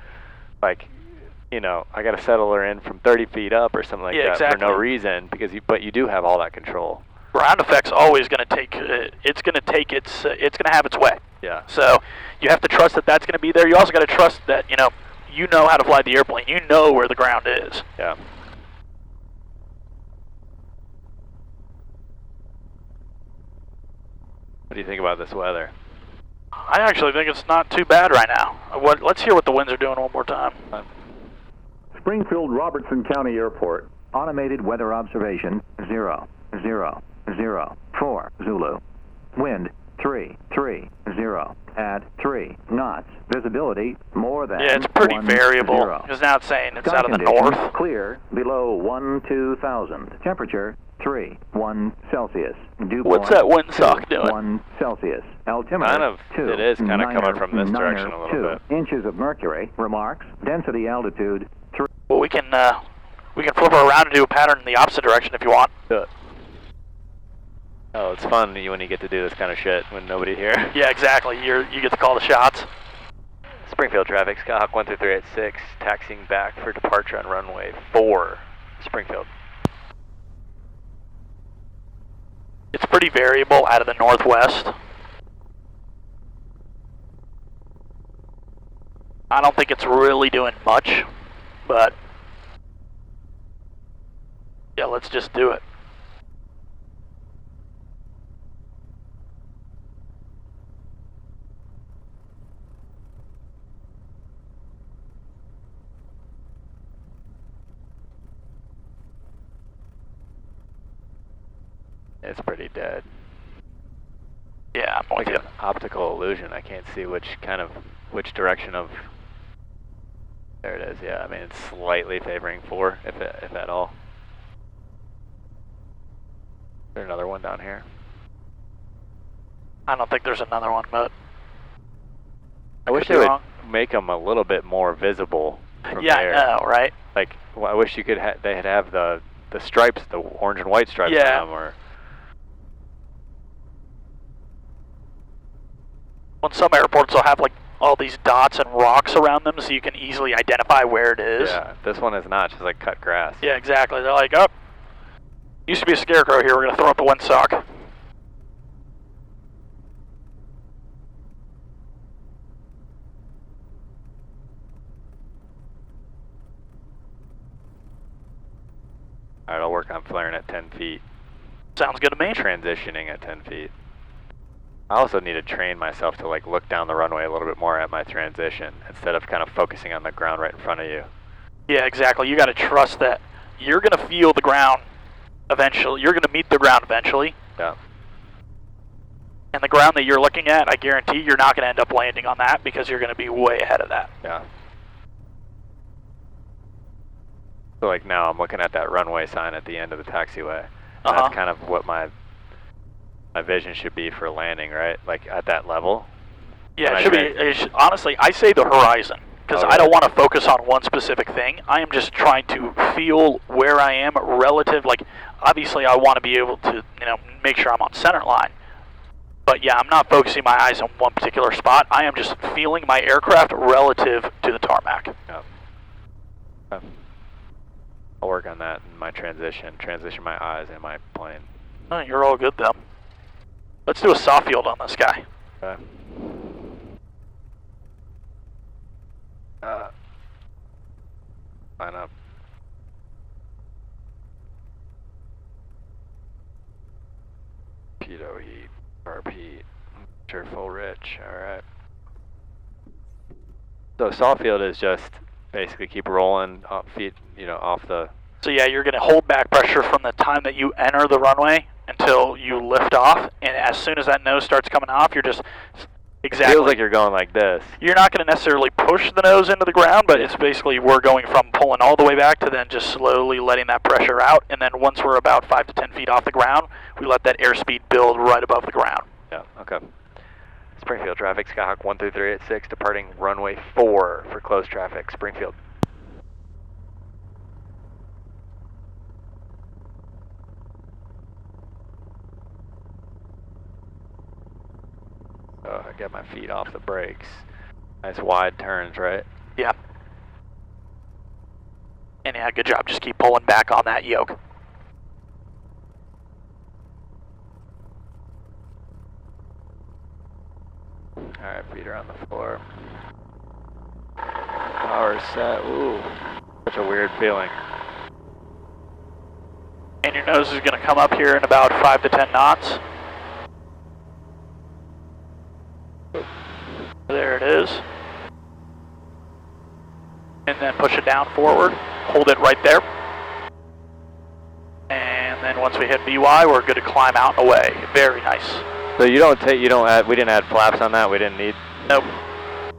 you know, I got to settle her in from 30 feet up or something like that
exactly.
for no reason, because but you do have all that control.
Ground effect's always going to take, it's going to have its way.
Yeah.
So you have to trust that that's going to be there. You also got to trust that, you know how to fly the airplane. You know where the ground is.
Yeah. What do you think about this weather?
I actually think it's not too bad right now. Let's hear what the winds are doing one more time.
Springfield Robertson County Airport. Automated weather observation 0, 0, 0, 4 Zulu. Wind 3, 3, 0 at 3 knots. Visibility more than
it's pretty
1,
variable.
0.
Because now it's saying it's
Sky
out of the
conditions
north.
Clear below 12,000. Temperature 3, 1 Celsius. Dew
What's
point,
that windsock doing?
1 Celsius. Altimeter 2.
It is kind of coming from this direction a little
2
bit.
inches of mercury. Remarks. Density altitude 3.
Well, we can flip her around and do a pattern in the opposite direction if you want.
Do it. Oh, it's fun when you get to do this kind of shit when nobody here.
Yeah, exactly. You get to call the shots.
Springfield traffic, Skyhawk 12386, taxiing back for departure on runway 4, Springfield.
It's pretty variable out of the northwest. I don't think it's really doing much, but yeah, let's just do it.
It's pretty dead.
Yeah, I'm with you.
An optical illusion. I can't see which direction of. There it is. Yeah, I mean it's slightly favoring 4, if at all. Is there another one down here?
I don't think there's another one, but
I wish they would make them a little bit more visible from there.
Yeah, I know, right?
Like, I wish you could. They'd have the stripes, the orange and white stripes on them, or.
When some airports will have like all these dots and rocks around them so you can easily identify where it is.
Yeah, this one is not, just like cut grass.
Yeah, exactly. They're like, oh, used to be a scarecrow here, we're going to throw up a windsock.
Alright, I'll work on flaring at 10 feet.
Sounds good to me.
Transitioning at 10 feet. I also need to train myself to like look down the runway a little bit more at my transition instead of kind of focusing on the ground right in front of you.
Yeah, exactly. You got to trust that you're going to feel the ground eventually. You're going to meet the ground eventually.
Yeah.
And the ground that you're looking at, I guarantee you're not going to end up landing on that because you're going to be way ahead of that.
Yeah. So like now I'm looking at that runway sign at the end of the taxiway. That's kind of what my vision should be for landing, right? Like at that level.
Yeah, it should be. Honestly, I say the horizon because I don't want to focus on one specific thing. I am just trying to feel where I am relative. Like, obviously, I want to be able to, make sure I'm on center line. But yeah, I'm not focusing my eyes on one particular spot. I am just feeling my aircraft relative to the tarmac.
Yeah. Okay. I'll work on that in my transition my eyes in my plane.
Oh, you're all good though. Let's do a Softfield on this guy.
Okay. Line up. Pitot heat, carb heat, sure full rich, alright. So Softfield is just basically keep rolling off feet, off the...
So yeah, you're going to hold back pressure from the time that you enter the runway until you lift off, and as soon as that nose starts coming off, you're just exactly...
Feels like you're going like this.
You're not going to necessarily push the nose into the ground, but it's basically we're going from pulling all the way back to then just slowly letting that pressure out, and then once we're about 5 to 10 feet off the ground, we let that airspeed build right above the ground.
Yeah, okay.
Springfield traffic, Skyhawk 12386, departing runway 4 for closed traffic, Springfield.
I got my feet off the brakes. Nice wide turns, right?
Yeah. And yeah, good job. Just keep pulling back on that yoke.
Alright, feet are on the floor. Power set. Ooh, such a weird feeling.
And your nose is going to come up here in about 5 to 10 knots. There it is. And then push it down forward. Hold it right there. And then once we hit VY, we're good to climb out and away. Very nice.
So we didn't add flaps on that, we didn't need?
Nope.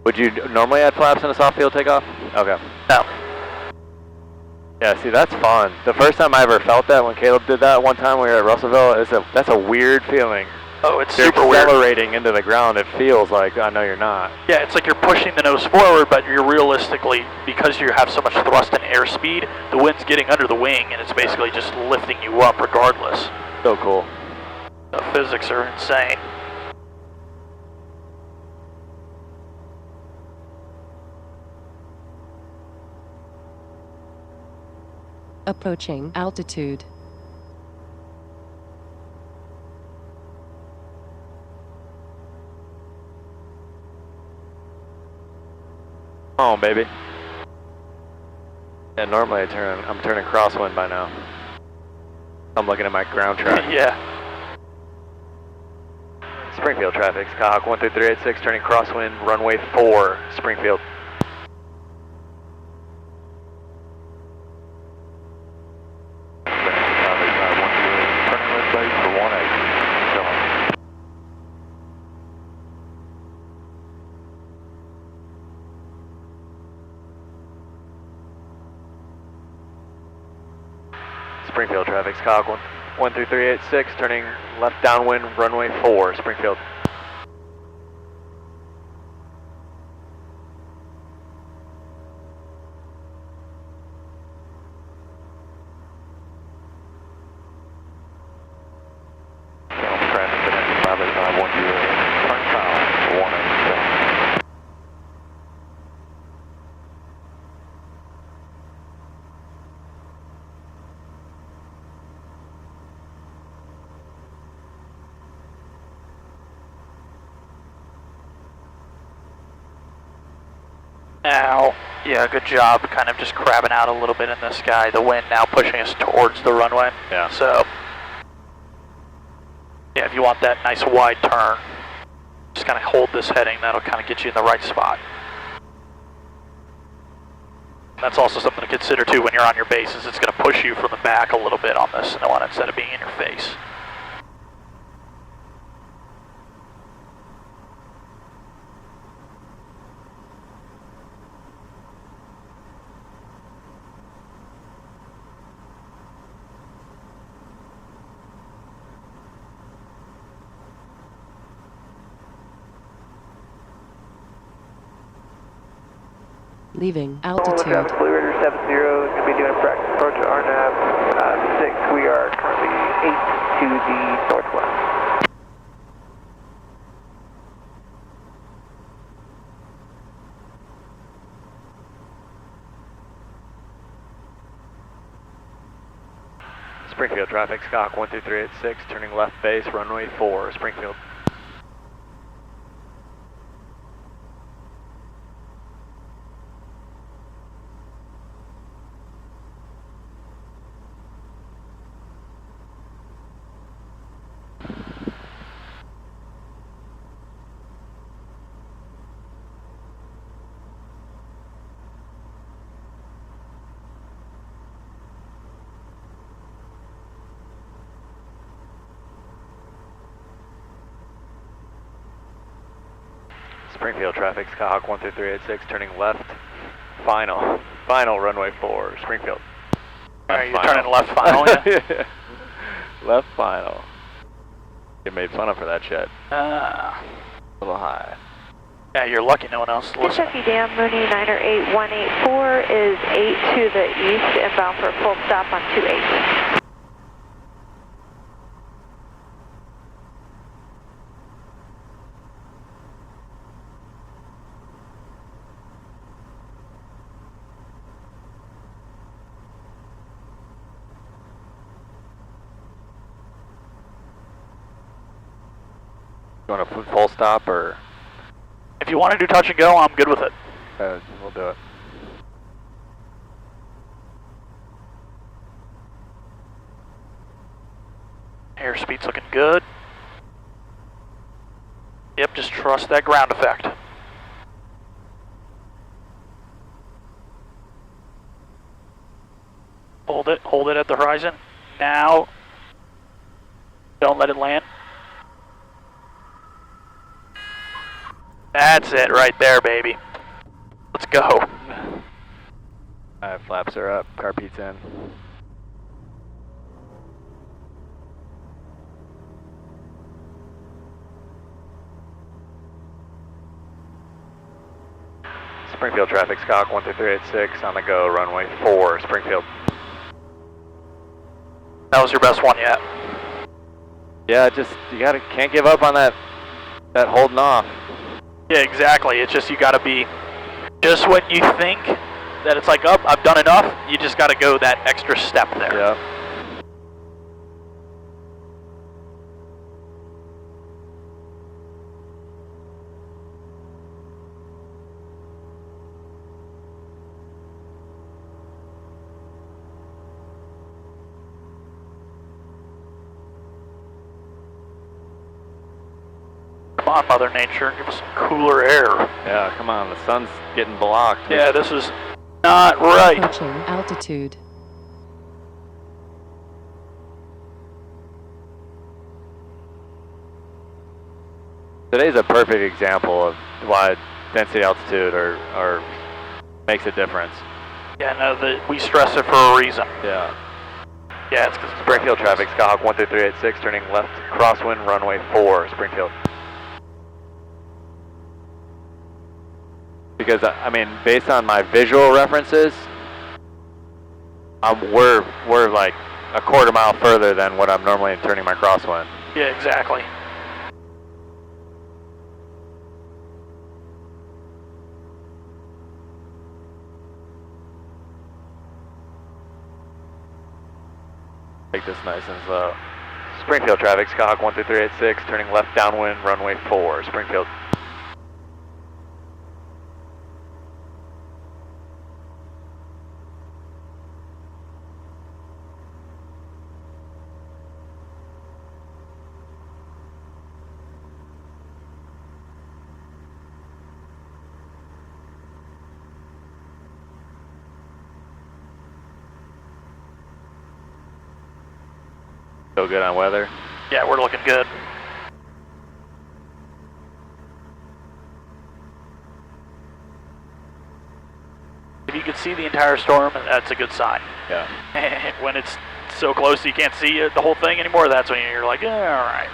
Would you normally add flaps in a soft field takeoff? Okay.
No.
Yeah, see, that's fun. The first time I ever felt that, when Caleb did that one time when we were at Russellville, that's a weird feeling.
Oh, it's
you're
super weird.
Accelerating into the ground, it feels like, I know you're not.
Yeah, it's like you're pushing the nose forward, but you're realistically, because you have so much thrust and airspeed, the wind's getting under the wing, and it's basically just lifting you up regardless.
So cool.
The physics are insane.
Approaching altitude.
Oh, baby. Yeah, normally I'm turning crosswind by now. I'm looking at my ground track.
Yeah.
Springfield traffic, Skyhawk 13386, turning crosswind, runway 4, Springfield. Springfield traffic, Skyhawk 13386, turning left downwind, runway 4, Springfield.
Now, yeah, good job kind of just crabbing out a little bit in the sky. The wind now pushing us towards the runway.
Yeah.
So, yeah, if you want that nice wide turn, just kind of hold this heading. That'll kind of get you in the right spot. That's also something to consider too when you're on your base, is it's going to push you from the back a little bit on this one instead of being in your face.
Leaving altitude.
Traffic, Blue Raider 70 is going to be doing practice approach to RNAV 6. We are currently 8 to the northwest.
Springfield traffic, Skyhawk 12386, turning left base, runway 4, Springfield. Springfield traffic, Skyhawk 13386, turning left, final runway 4, Springfield.
Alright, you're turning left final, yeah?
Yeah. Left final. Get made fun of for that shit. A little high.
Yeah, you're lucky no one else listened.
Kentucky Dam, Mooney 98184 is 8 to the east, inbound for a full stop on 28.
You want to put full stop or?
If you want to do touch and go, I'm good with it.
We'll do it.
Airspeed's looking good. Yep, just trust that ground effect. Hold it at the horizon. Now, don't let it land. That's it right there, baby. Let's go.
Alright, flaps are up, carpeet's in. Springfield traffic, Skyhawk 12386 on the go, runway 4, Springfield.
That was your best one yet.
Yeah, just, can't give up on that holding off.
Yeah, exactly. It's just you gotta be, just when you think that it's like, oh, I've done enough, you just gotta go that extra step there.
Yeah.
Come on, Mother Nature, give us some cooler air.
Yeah, come on, the sun's getting blocked.
Yeah, this is not right.
Approaching altitude.
Today's a perfect example of why density altitude or makes a difference.
Yeah, no, we stress it for a reason.
Yeah.
Yeah, it's because
Springfield traffic, Skyhawk 12386, turning left, crosswind, runway 4, Springfield. Because, I mean, based on my visual references, we're like a quarter mile further than what I'm normally turning my crosswind.
Yeah, exactly.
Take this nice and slow. Springfield traffic, Skyhawk 12386, turning left downwind, runway 4, Springfield. Still good on weather?
Yeah, we're looking good. If you could see the entire storm, that's a good sign.
Yeah.
When it's so close you can't see the whole thing anymore, that's when you're like, yeah, all right.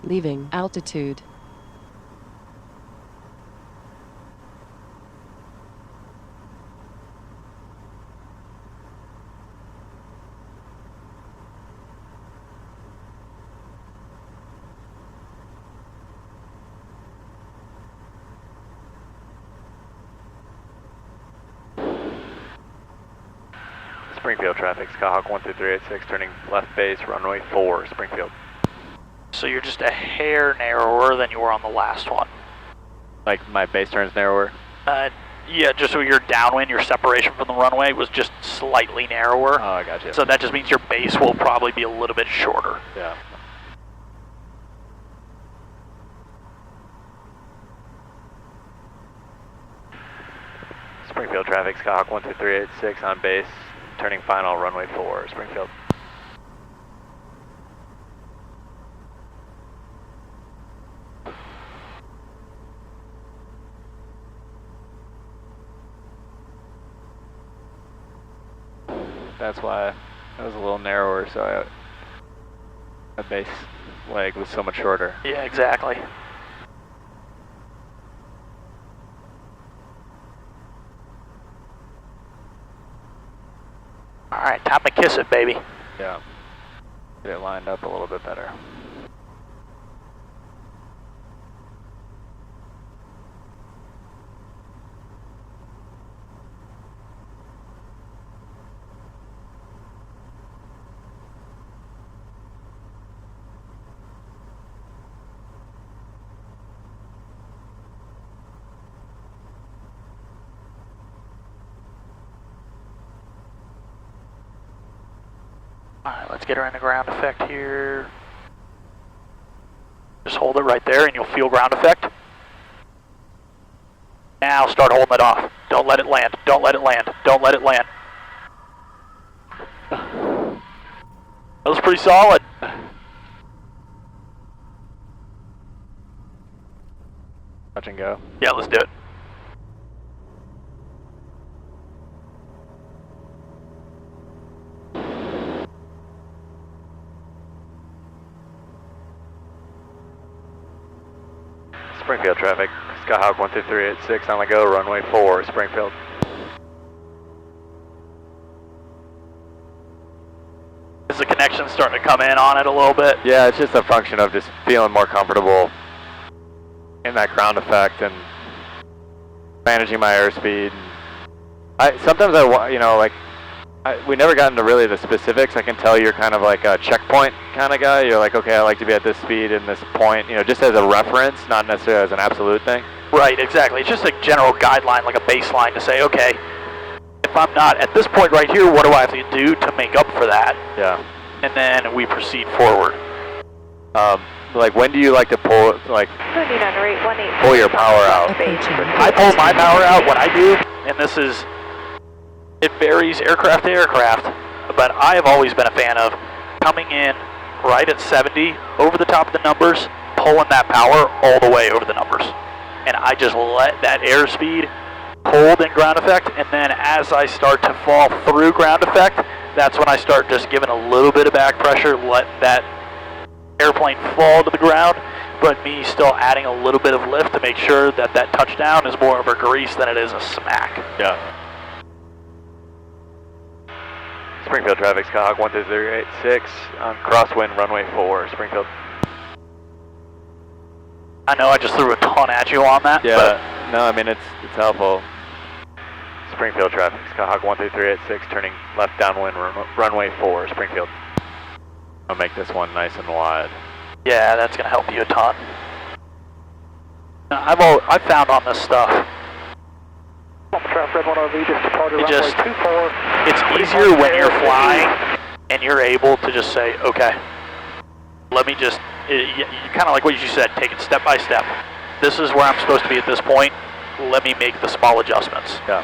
Leaving altitude.
Springfield traffic, Skyhawk 12386, turning left base, runway 4, Springfield.
So you're just a hair narrower than you were on the last one.
Like my base turn's narrower?
Yeah, just so your downwind, your separation from the runway was just slightly narrower.
Oh, I got you.
So that just means your base will probably be a little bit shorter.
Yeah. Springfield traffic, Skyhawk 12386 on base, turning final, runway 4, Springfield. That's why it was a little narrower, so my base leg was so much shorter.
Yeah, exactly. All right, time to kiss it, baby.
Yeah. Get it lined up a little bit better.
Alright, let's get her in the ground effect here. Just hold it right there and you'll feel ground effect. Now start holding it off. Don't let it land. Don't let it land. Don't let it land. That was pretty solid.
Touch and go.
Yeah, let's do it.
Springfield traffic, Skyhawk 12386 on the go, runway 4, Springfield.
Is the connection starting to come in on it a little bit?
Yeah, it's just a function of just feeling more comfortable in that ground effect and managing my airspeed. Sometimes we never got into really the specifics. I can tell you're kind of like a checkpoint kind of guy. You're like, okay, I like to be at this speed and this point, just as a reference, not necessarily as an absolute thing.
Right, exactly. It's just a general guideline, like a baseline to say, okay, if I'm not at this point right here, what do I have to do to make up for that?
Yeah.
And then we proceed forward.
Like, when do you like to pull, pull your power out?
I pull my power out. What I do, and it varies aircraft to aircraft, but I have always been a fan of coming in right at 70, over the top of the numbers, pulling that power all the way over the numbers. And I just let that airspeed hold in ground effect, and then as I start to fall through ground effect, that's when I start just giving a little bit of back pressure, let that airplane fall to the ground, but me still adding a little bit of lift to make sure that that touchdown is more of a grease than it is a smack.
Yeah. Springfield traffic, Skyhawk 12386 on Crosswind, runway 4, Springfield.
I know I just threw a ton at you on that.
Yeah,
but
no, I mean, it's helpful. Springfield traffic, Skyhawk 12386 turning left downwind, runway 4, Springfield. I'll make this one nice and wide.
Yeah, that's going to help you a ton. I've found on this stuff, it's easier when you're flying and you're able to just say, okay, let me just, kind of like what you said, take it step by step. This is where I'm supposed to be at this point. Let me make the small adjustments.
Yeah.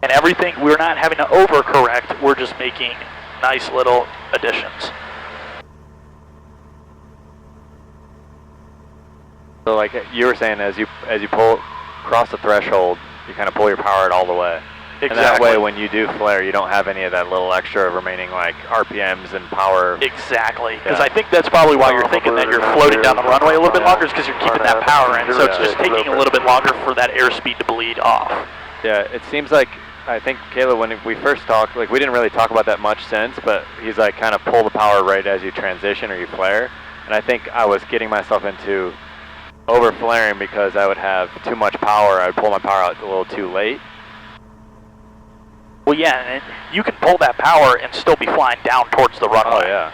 And everything, we're not having to overcorrect, we're just making nice little additions.
So like you were saying, as you cross the threshold, you kind of pull your power out all the way.
Exactly.
And that way, when you do flare, you don't have any of that little extra remaining like RPMs and power.
Exactly. Because I think that's probably why you're thinking that you're floating down the runway a little bit longer, is because you're keeping that power in. So it's just taking a little bit longer for that airspeed to bleed off.
Yeah, it seems like, I think, Kayla, when we first talked, like we didn't really talk about that much since, but he's like kind of pull the power right as you transition or you flare. And I think I was getting myself into over flaring because I would have too much power. I would pull my power out a little too late.
Well, yeah, and you can pull that power and still be flying down towards the runway.
Oh, yeah.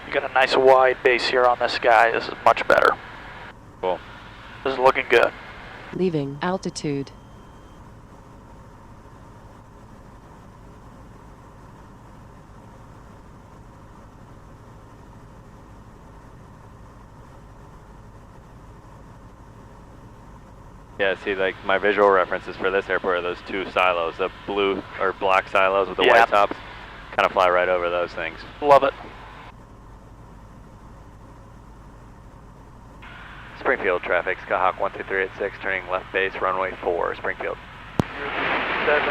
You got a nice wide base here on this guy. This is much better.
Cool.
This is looking good.
Leaving altitude.
Yeah, see, like my visual references for this airport are those two silos, the blue or black silos with the white tops. Kind of fly right over those things.
Love it.
Springfield Springfield traffic, Skyhawk 12386, turning left base, runway 4, Springfield.
7, 13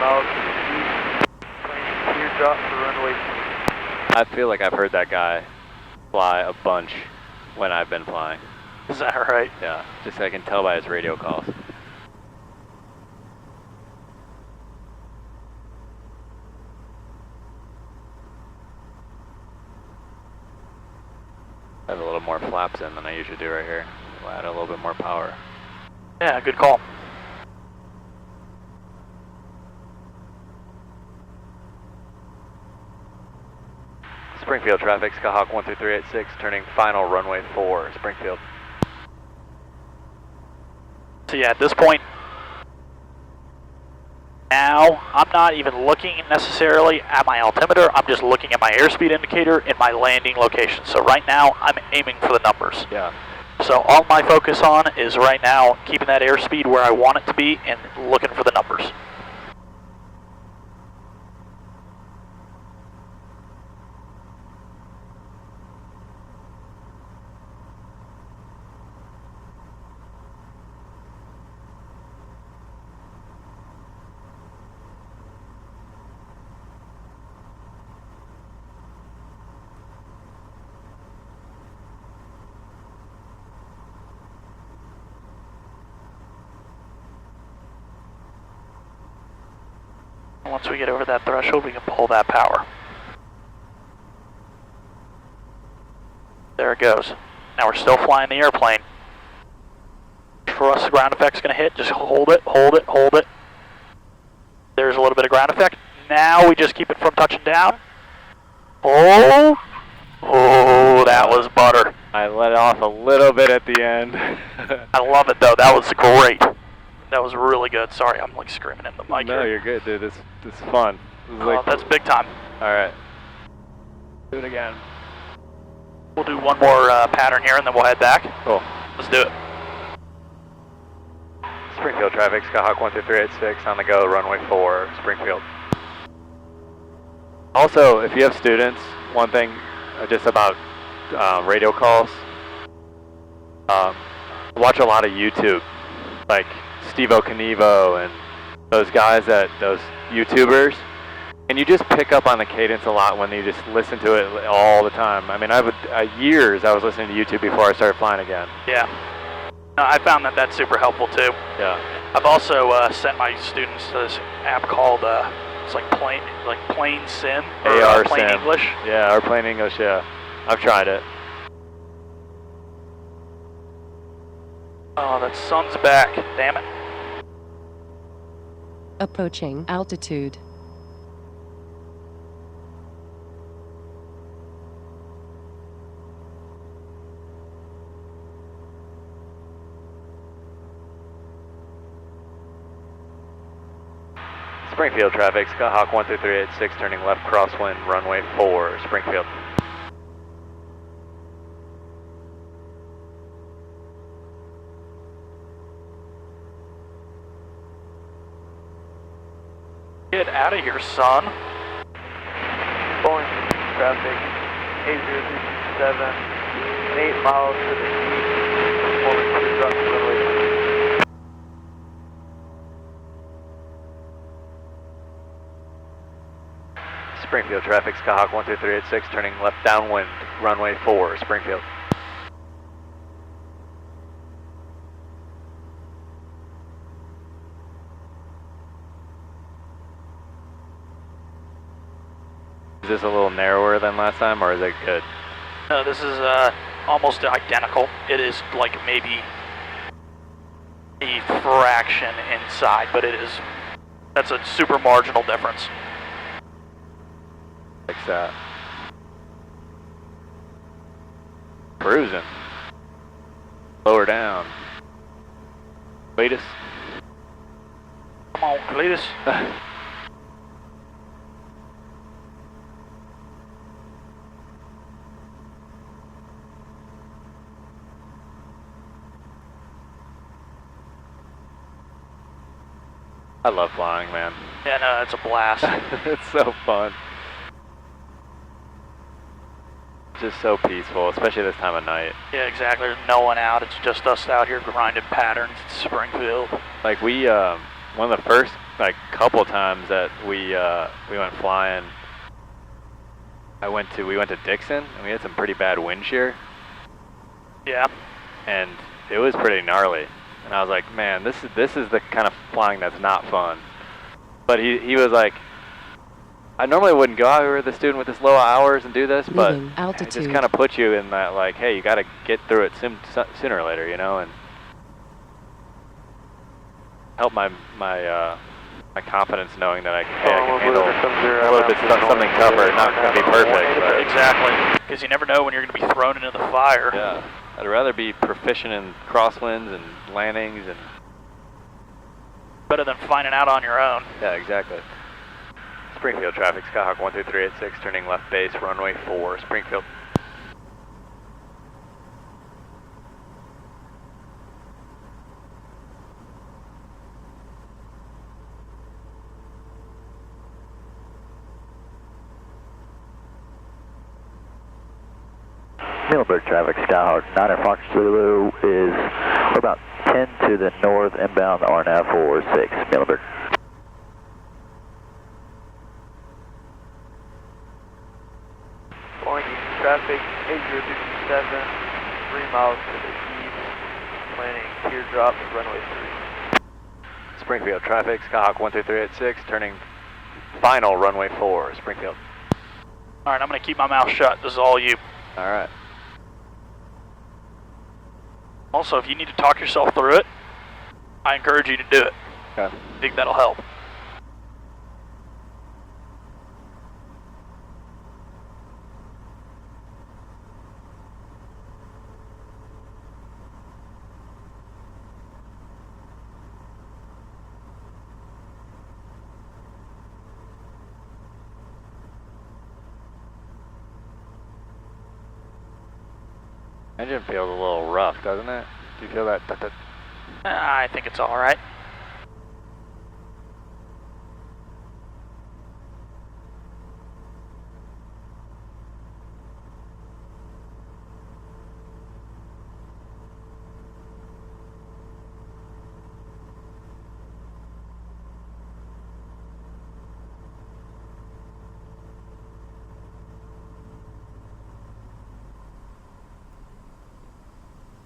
miles to the east, plane clear drop for runway 3.
I feel like I've heard that guy fly a bunch when I've been flying.
Is that right?
Yeah, just I can tell by his radio calls. I have a little more flaps in than I usually do right here. We'll add a little bit more power.
Yeah, good call.
Springfield traffic, Skyhawk 12386, turning final runway 4, Springfield.
So yeah, at this point, now I'm not even looking necessarily at my altimeter, I'm just looking at my airspeed indicator in my landing location. So right now, I'm aiming for the numbers.
Yeah.
So all my focus on is right now keeping that airspeed where I want it to be and looking for the numbers. Once we get over that threshold, we can pull that power. There it goes. Now we're still flying the airplane. For us, the ground effect's going to hit. Just hold it, hold it, hold it. There's a little bit of ground effect. Now we just keep it from touching down. Oh, oh, that was butter.
I let off a little bit at the end.
I love it though. That was great. That was really good. Sorry, I'm like screaming in the mic.
No,
here.
you're good, dude. This is fun. This is like,
that's big time.
all right. Do it again.
We'll do one more pattern here and then we'll head back.
Cool.
Let's do it.
Springfield traffic, Skyhawk 12386 on the go, runway 4, Springfield. Also, if you have students, one thing just about radio calls, watch a lot of YouTube, like Steve-O Knievo and those guys, those YouTubers, and you just pick up on the cadence a lot when you just listen to it all the time. I mean, years I was listening to YouTube before I started flying again.
Yeah. I found that that's super helpful too.
Yeah.
I've also sent my students to this app called it's like Plain Sim or
AR
Plain
Sim.
English.
Yeah, or Plain English. Yeah, I've tried it.
Oh, that sun's back. Damn it.
Approaching altitude.
Springfield traffic, Skyhawk 12386 turning left crosswind, runway 4, Springfield.
Get out of here, son.
Boeing traffic, 8037, 8 miles to the east, forward to drop to runway 3.
Springfield traffic, Skyhawk 12386 turning left downwind, runway 4, Springfield. Is this a little narrower than last time, or is it good?
No, this is almost identical. It is like maybe a fraction inside, but that's a super marginal difference.
Like that. Cruising. Lower down. Cletus.
Come on, Cletus.
I love flying, man.
Yeah, no, it's a blast.
It's so fun. just so peaceful, especially this time of night.
Yeah, exactly. There's no one out. It's just us out here grinding patterns. It's Springfield.
Like we, one of the first like couple times that we went flying, we went to Dixon and we had some pretty bad wind shear.
Yeah.
And it was pretty gnarly. And I was like, man, this is the kind of flying that's not fun. But he was like, I normally wouldn't go out with a student with this low hours and do this, but it just kind of puts you in that, like, hey, you got to get through it sooner or later, you know, and help my confidence knowing that I can handle a little bit something tougher, not going to be perfect. But
exactly, because you never know when you're going to be thrown into the fire.
Yeah, I'd rather be proficient in crosswinds and landings and
better than finding out on your own.
Yeah, exactly. Springfield traffic, Skyhawk 12386, turning left base, runway 4, Springfield.
Middleburg traffic, Skyhawk 9 Fox Zulu is about 10 to the north, inbound RNAV 46, Middleburg.
Flying east traffic, 8057, 3 miles to the east, planning teardrop, runway 3.
Springfield traffic, Skyhawk 12386, turning final runway 4, Springfield.
All right, I'm going to keep my mouth shut. This is all you.
All right.
Also, if you need to talk yourself through it, I encourage you to do it.
Okay.
I think that'll help.
Engine feels a little rough, doesn't it? Do you feel that?
I think it's all right.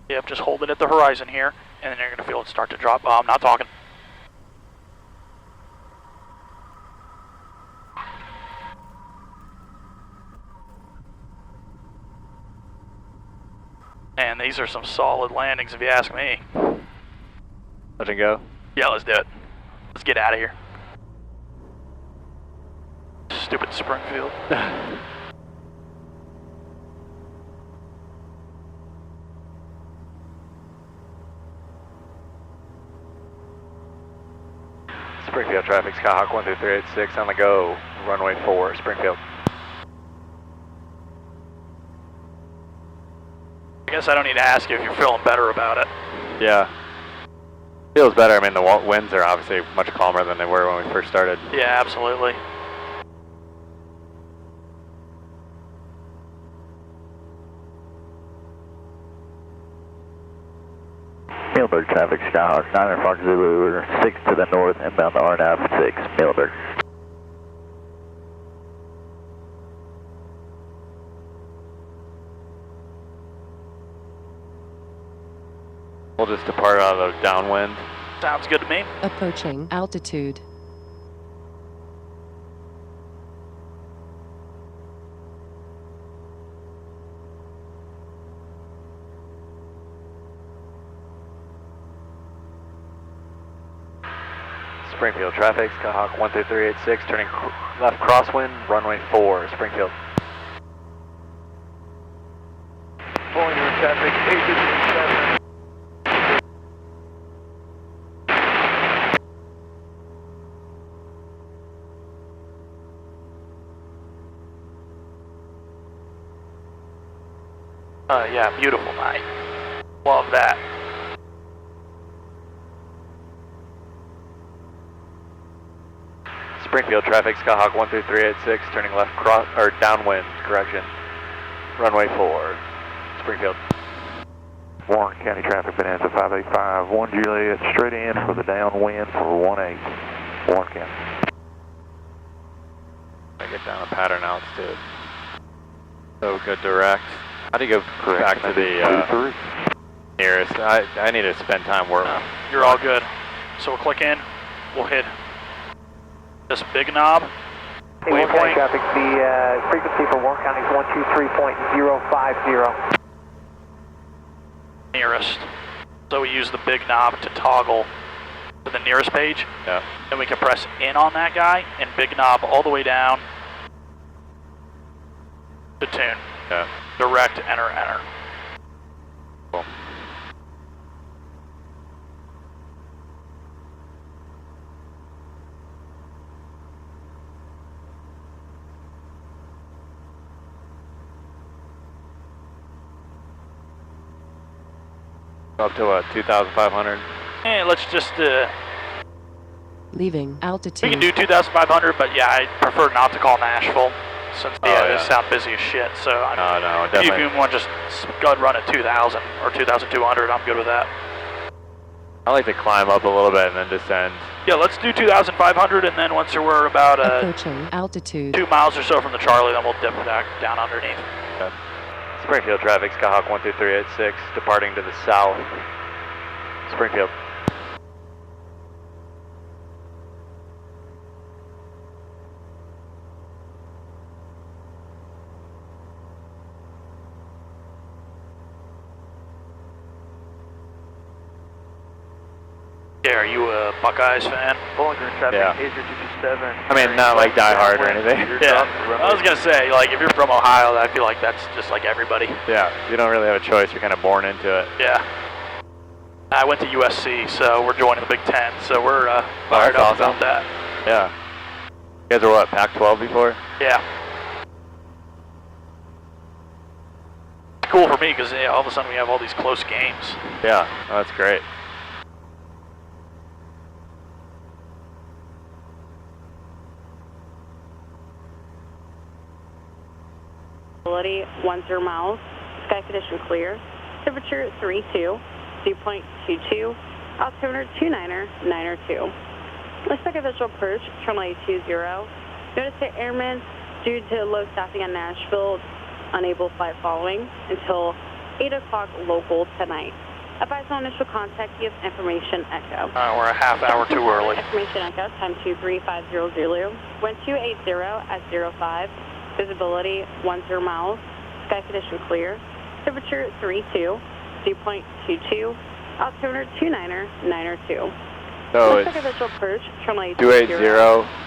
Yep, just hold it at the horizon here, and then you're going to feel it start to drop. Oh, I'm not talking. And these are some solid landings, if you ask me.
Let it go?
Yeah, let's do it. Let's get out of here. Stupid Springfield.
Springfield traffic, Skyhawk 12386 on the go, runway 4, Springfield.
I guess I don't need to ask you if you're feeling better about it.
Yeah. Feels better. I mean, the winds are obviously much calmer than they were when we first started.
Yeah, absolutely.
Middleburg traffic, Skyhawk 9 Fox Zulu, 6 to the north, inbound to RNAV 6, Middleburg.
We'll just depart out of the downwind.
Sounds good to me.
Approaching altitude.
Springfield traffic, Skyhawk 12386, turning left crosswind, runway 4, Springfield.
Pulling your traffic, 8057.
Yeah, beautiful night. Love that.
Springfield traffic, Skyhawk 12386, turning left downwind, correction. runway 4, Springfield.
Warren County traffic, Bonanza 585, 1 Juliet, straight in for the downwind for 18, Warren County.
I get down a pattern altitude. So good direct. How do you go back to the nearest? I need to spend time working.
No, you're all good. So we'll click in, we'll hit this big knob.
Hey, Warren County traffic, the frequency for Warren County is 123.050.
Nearest. So we use the big knob to toggle to the nearest page.
Yeah.
Then we can press in on that guy and big knob all the way down to tune.
Yeah.
Direct, enter.
Cool. Up to what, 2,500?
Hey, let's just
Leaving altitude.
we can do 2,500, but yeah, I prefer not to call Nashville since they sound busy as shit. So
no,
if
definitely.
you want to just go ahead and run at 2,000 or 2,200, I'm good with that.
I like to climb up a little bit and then descend.
Yeah, let's do 2,500, and then once we're about
approaching altitude
2 miles or so from the Charlie, then we'll dip back down underneath.
Okay. Springfield traffic, Skyhawk 12386, departing to the south. Springfield.
Yeah, are you a Buckeyes fan?
Bowling Green traffic,
Yeah.
Asia 227.
I mean, not like Die Hard or anything.
Yeah, I was gonna say, like, if you're from Ohio, I feel like that's just like everybody.
Yeah, you don't really have a choice. You're kind of born into it.
Yeah. I went to USC, so we're joining the Big Ten, so we're fired up about that.
Yeah. You guys are what, Pac-12 before?
Yeah. Cool for me, because all of a sudden we have all these close games.
Yeah, oh, that's great.
Visibility 10 miles, sky condition clear, temperature 32, dew point 22, altimeter 29er, 902. Expect official approach, runway 20. Notice to airmen due to low staffing on Nashville, unable flight following until 8 o'clock local tonight. Advise on initial contact, give information echo.
We're a half hour too early.
Information echo, time 23500 Zulu, wind 280 at 05. Visibility 10 miles, sky condition clear, temperature 32, dew point 22, altimeter 29er, 902.
So it's
official approach, runway
280.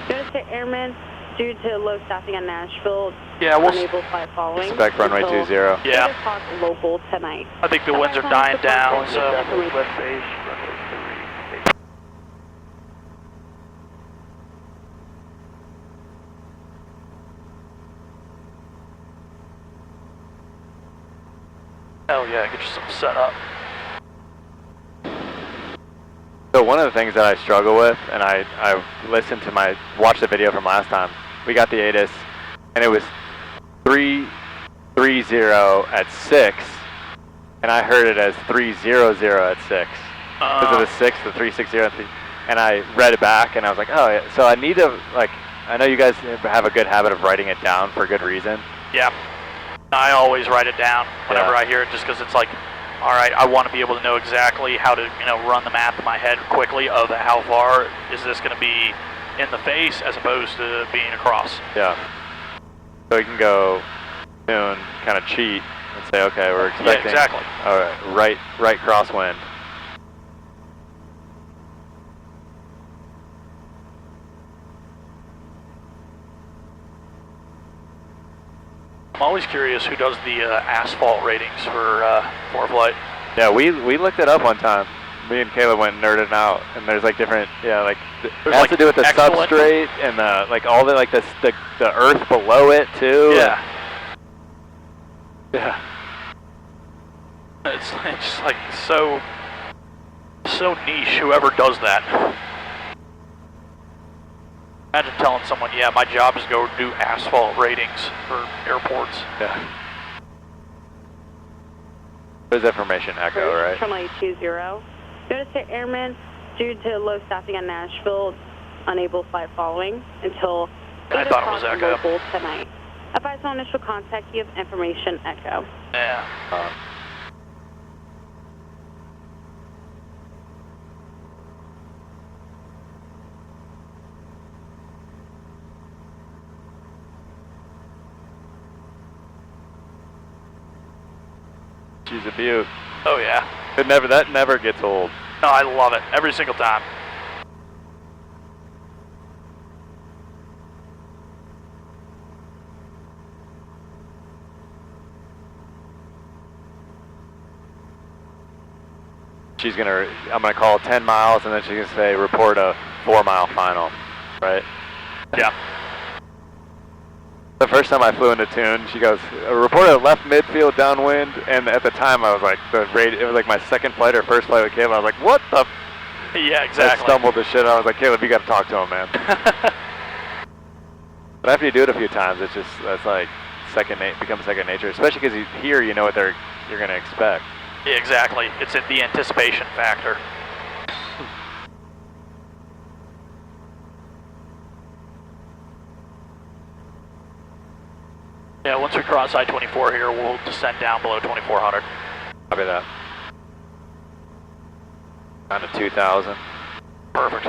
Notice to airmen due to low staffing on Nashville, unable flight following.
Expect runway 20.
Yeah.
8 o'clock local tonight.
I think the winds are dying down, so.
West base, runway 3.
Hell yeah, get you some set up.
So one of the things that I struggle with, and I listened to watched the video from last time, we got the ATIS, and it was 330 at 6, and I heard it as 300 at 6. Because of the 6, the 360, and I read it back, and I was like, oh, yeah. So I need to, like, I know you guys have a good habit of writing it down for good reason.
Yeah. I always write it down whenever I hear it, just because it's like, all right, I want to be able to know exactly how to, run the math in my head quickly of how far is this going to be in the face as opposed to being across.
Yeah. So you can go soon, kind of cheat and say, okay, we're expecting.
Yeah, exactly.
All right, right crosswind.
I'm always curious who does the asphalt ratings for flight.
Yeah, we looked it up one time. Me and Kayla went nerding out, and there's like different, it has to do with the substrate and all the the earth below it too.
Yeah. Yeah. It's just like so niche. Whoever does that. Imagine telling someone, yeah, my job is to go do asphalt ratings for airports.
Yeah. There's information echo, right?
Terminal 820. Notice to airmen, due to low staffing on Nashville, unable flight following until 8 o'clock local tonight. Advise on initial contact, you have information echo.
Yeah.
She's a beaut.
Oh yeah.
That never gets old.
No, I love it every single time.
I'm gonna call 10 miles and then she's gonna say report a 4-mile final, right?
Yeah.
The first time I flew into tune, she goes, report a left midfield downwind, and at the time I was like, it was like my second flight or first flight with Caleb. I was like, what the?
Yeah, exactly.
I stumbled the shit out. I was like, Caleb, you got to talk to him, man. But after you do it a few times, that's like becomes second nature. Especially because here, you know what you're gonna expect.
Yeah, exactly. It's the anticipation factor. Yeah, once we cross I-24 here, we'll descend down below 2400.
Copy that. Down to 2000.
Perfect.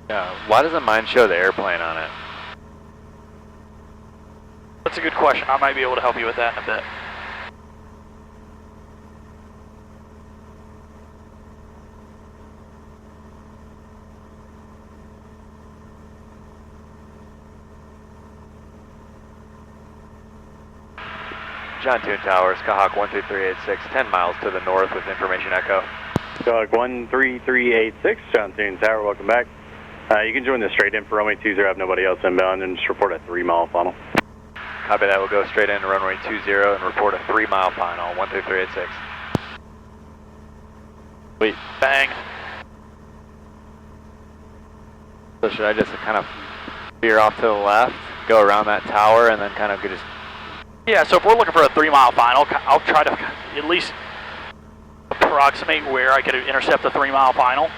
Yeah, why doesn't mine show the airplane on it?
That's a good question. I might be able to help you with that in a bit.
John Tune Tower, Skyhawk 13386, 10 miles to the north with information echo.
Skyhawk 13386, John Tune Tower, welcome back. You can join the straight in for runway 20, have nobody else inbound, and just report a 3-mile final.
Copy that, we'll go straight in to runway 20 and report a 3-mile final, 13386. Sweet.
Bang.
So should I just kind of veer off to the left, go around that tower, and then kind of just...
Yeah, so if we're looking for a 3-mile final, I'll try to at least approximate where I could intercept the 3-mile final.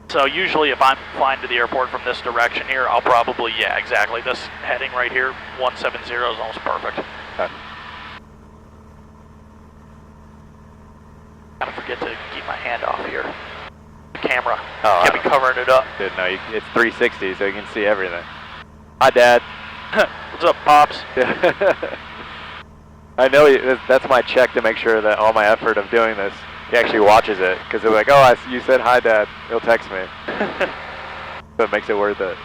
So usually if I'm flying to the airport from this direction here, I'll probably, yeah, exactly. This heading right here, 170 is almost perfect.
Okay.
Gotta forget to keep my hand off here. The camera.
Oh,
Can't be covering it up.
Dude, no, it's 360, so you can see everything. Hi, Dad.
What's up, Pops?
I know that's my check to make sure that all my effort of doing this, he actually watches it, because they're like, oh, you said hi, Dad. He'll text me. So it makes it worth it.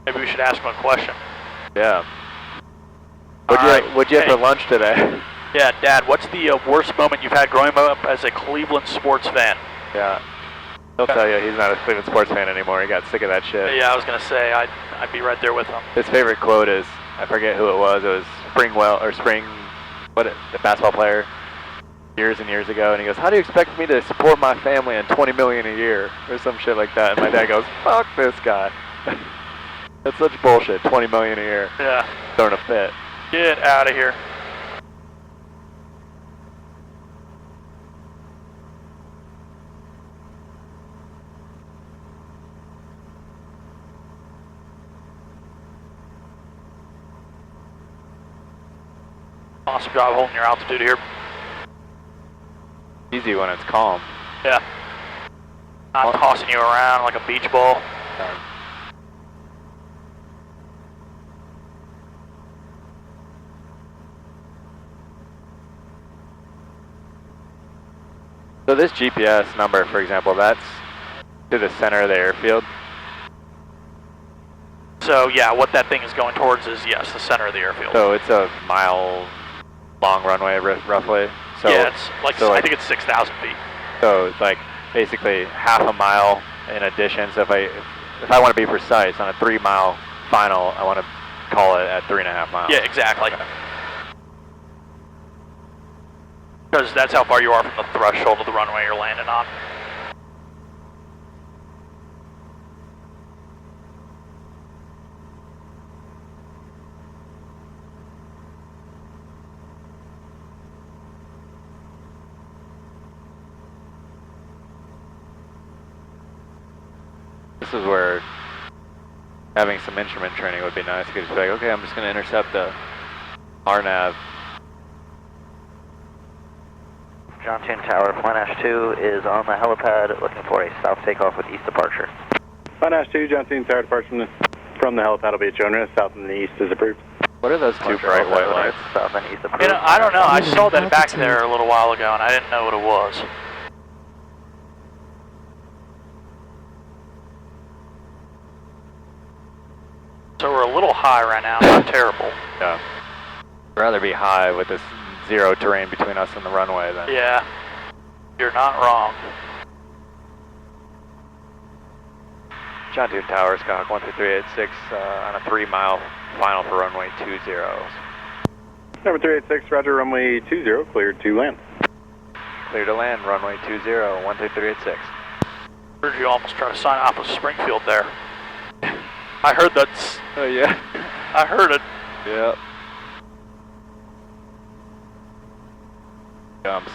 Maybe we should ask him a question.
Yeah. What'd you have for lunch today?
Yeah, Dad, what's the worst moment you've had growing up as a Cleveland sports fan?
Yeah. He'll tell you he's not a Cleveland sports fan anymore. He got sick of that shit.
Yeah, I was going to say, I'd be right there with him.
His favorite quote is, I forget who it was the basketball player years and years ago, and he goes, how do you expect me to support my family on $20 million a year? Or some shit like that. And my dad goes, fuck this guy. That's such bullshit, $20 million a year.
Yeah.
Throwing a fit.
Get out of here. Awesome job holding your altitude here.
Easy when it's calm.
Yeah. Not tossing you around like a beach ball.
So this GPS number, for example, that's to the center of the airfield?
So yeah, what that thing is going towards is, yes, the center of the airfield.
So it's a mile-long runway, roughly? So,
yeah, it's like, I think it's 6,000 feet.
So it's like basically half a mile in addition. So if I want to be precise, on a 3-mile final, I want to call it at 3.5 miles.
Yeah, exactly. Because that's how far you are from the threshold of the runway you're landing on.
This is where having some instrument training would be nice. You could just be like, okay, I'm just going to intercept the RNAV.
Johnson Tower, Flight Nash 2 is on the helipad looking for a south takeoff with east departure.
Flight Nash 2, Johnson Tower departure from the helipad will be at Jonas. South and the east is approved.
What are those two bright white lights?
South and east approved.
You know, I don't know. I saw that back there a little while ago, and I didn't know what it was. So we're a little high right now, not terrible.
Yeah. I'd rather be high with this zero terrain between us and the runway than...
Yeah, you're not wrong.
John Deere Tower, Skyhawk 12386 on a 3-mile final for runway 20.
Number 386, roger, runway 20, cleared to land.
Clear to land, runway 20, 12386.
Heard you almost try to sign off with Springfield there. I heard that's...
Oh yeah?
I heard it.
Yep. Jumps.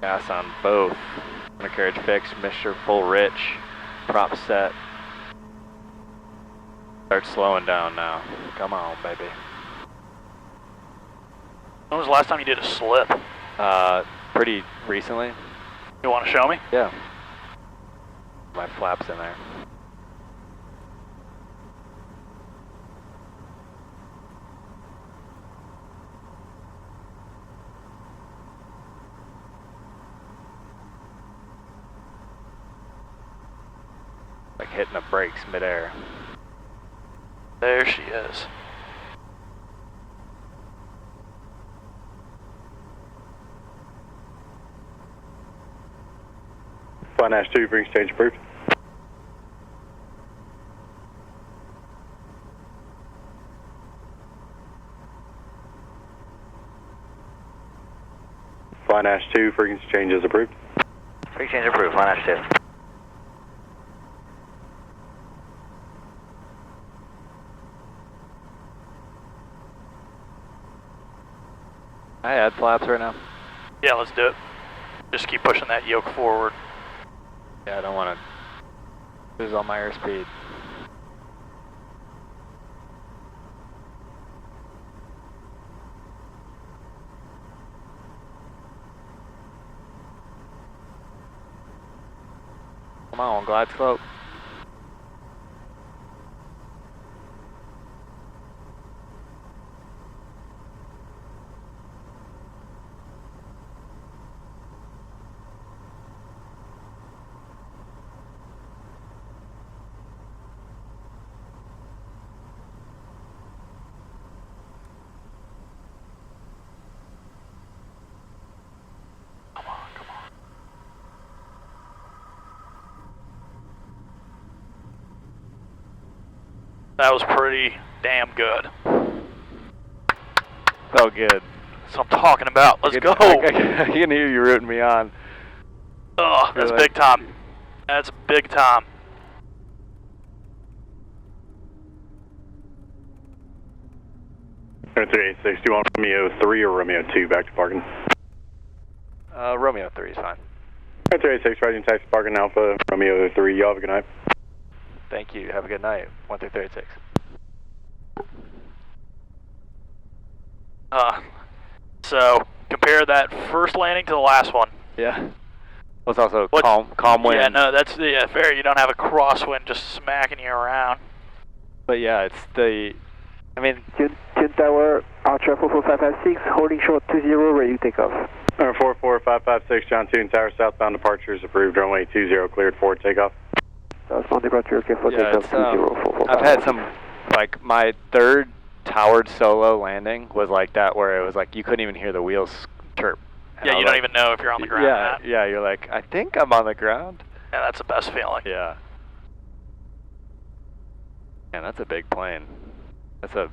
Gas on both. Undercarriage fixed, Mr. Full Rich. Prop set. Start slowing down now. Come on, baby.
When was the last time you did a slip?
Pretty recently.
You want to show me?
Yeah. My flaps in there. Like hitting the brakes midair.
There she is.
Flight Nash 2, bring stage approved. Flight Nash 2, frequency change is approved.
Frequency change approved, Flight Nash 2.
I add flaps right now.
Yeah, let's do it. Just keep pushing that yoke forward.
Yeah, I don't want to lose all my airspeed. Come on, glide slope.
That was pretty damn good.
Felt good.
That's what I'm talking about. Let's go.
I can hear you rooting me on.
Oh, that's big time. That's big time.
Number 386, do you want Romeo 3 or Romeo 2 back to parking?
Romeo 3 is fine.
Number 386, rising taxi parking Alpha, Romeo 3, y'all have a good night.
Thank you. Have a good night. 12386.
So compare that first landing to the last one.
Yeah. Well, it's also calm wind.
Yeah, no, that's fair. You don't have a crosswind just smacking you around.
But yeah, it's the. I mean.
Tune Tower, Archer 44556, holding short 20, ready to take off.
Number 44556, John Tune Tower, southbound departure is approved. Runway 20, cleared for takeoff.
Southbound departure, okay, for takeoff 20,
I've had some Like my third towered solo landing was like that, where it was like you couldn't even hear the wheels chirp. And
Yeah, you don't even know if you're on the ground or not.
Yeah, you're like, I think I'm on the ground.
Yeah, that's the best feeling.
Yeah. Man, that's a big plane. That's a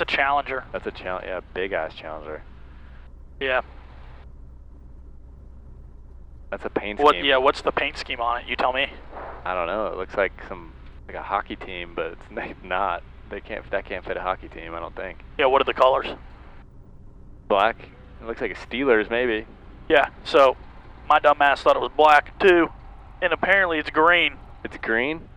Challenger.
That's a challenge. Yeah, big ass Challenger.
Yeah.
That's a paint scheme.
Yeah, what's the paint scheme on it? You tell me.
I don't know. It looks like a hockey team, but it's not. That can't fit a hockey team, I don't think.
Yeah, what are the colors?
Black. It looks like a Steelers, maybe.
Yeah, so my dumb ass thought it was black too, and apparently it's green.
It's green?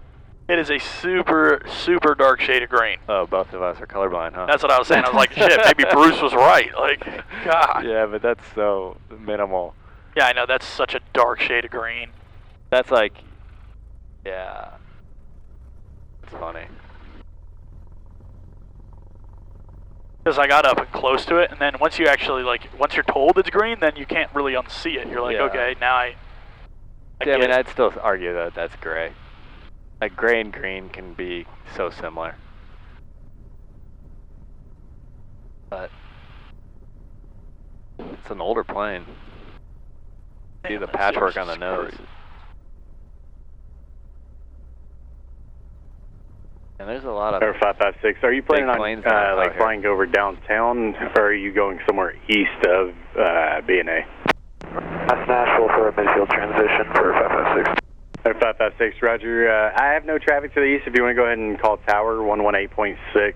It is a super, super dark shade of green.
Oh, both of us are colorblind, huh?
That's what I was saying. I was like, shit, maybe Bruce was right. Like, God.
Yeah, but that's so minimal.
Yeah, I know. That's such a dark shade of green.
That's like, yeah. It's funny.
Because I got up close to it, and then once you're told it's green, then you can't really unsee it. You're like, okay, now I
mean, I'd still argue that that's gray. Like, gray and green can be so similar. But it's an older plane. See the patchwork on the nose. And there's a lot of
Air 556. Are you planning on flying over downtown, or are you going somewhere east of B&A?
That's Nashville for a midfield transition for 556.
Air 556, Roger. I have no traffic to the east. If you want to go ahead and call tower 118.6.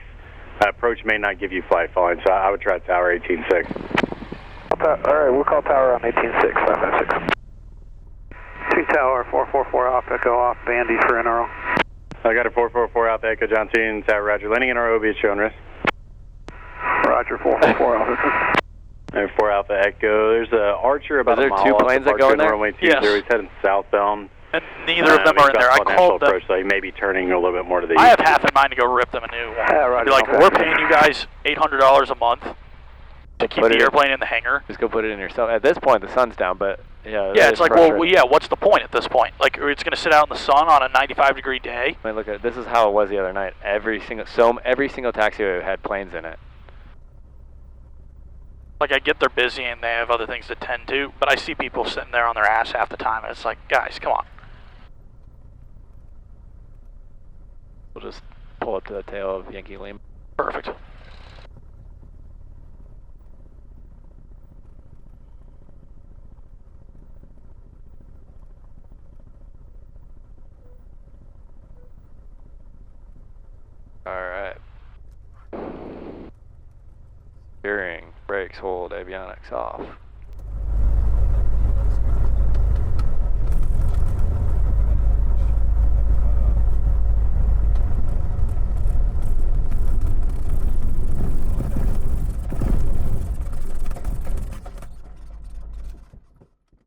Approach may not give you flight following, so I would try tower 18.6.
All right, we'll call tower on 18.6, 556.
2 tower, 444 off, echo off, Bandy for NRO.
I got a 444 Alpha Echo, John 2, tower, Roger. Landing in ROB is showing risk.
Roger, 444 Alpha.
There, 4 Alpha Echo. There's a Archer about a mile off.
Are there 2 planes that go in there?
Yes.
He's heading southbound.
And neither of them are in there. I called them.
Approach, so he may be turning a little bit more to the
I
east.
have half in mind to go rip them a new.
Roger,
be like, we're paying you guys $800 a month to keep the airplane in the hangar.
Just go put it in yourself. At this point, the sun's down, but yeah.
Yeah, it's like, well, yeah. What's the point at this point? Like, it's going to sit out in the sun on a 95-degree day.
I mean, look at this is how it was the other night. Every single taxiway had planes in it.
Like, I get they're busy and they have other things to tend to, but I see people sitting there on their ass half the time, and it's like, guys, come on.
We'll just pull up to the tail of Yankee Lima.
Perfect.
Alright. Steering, brakes, hold, avionics off.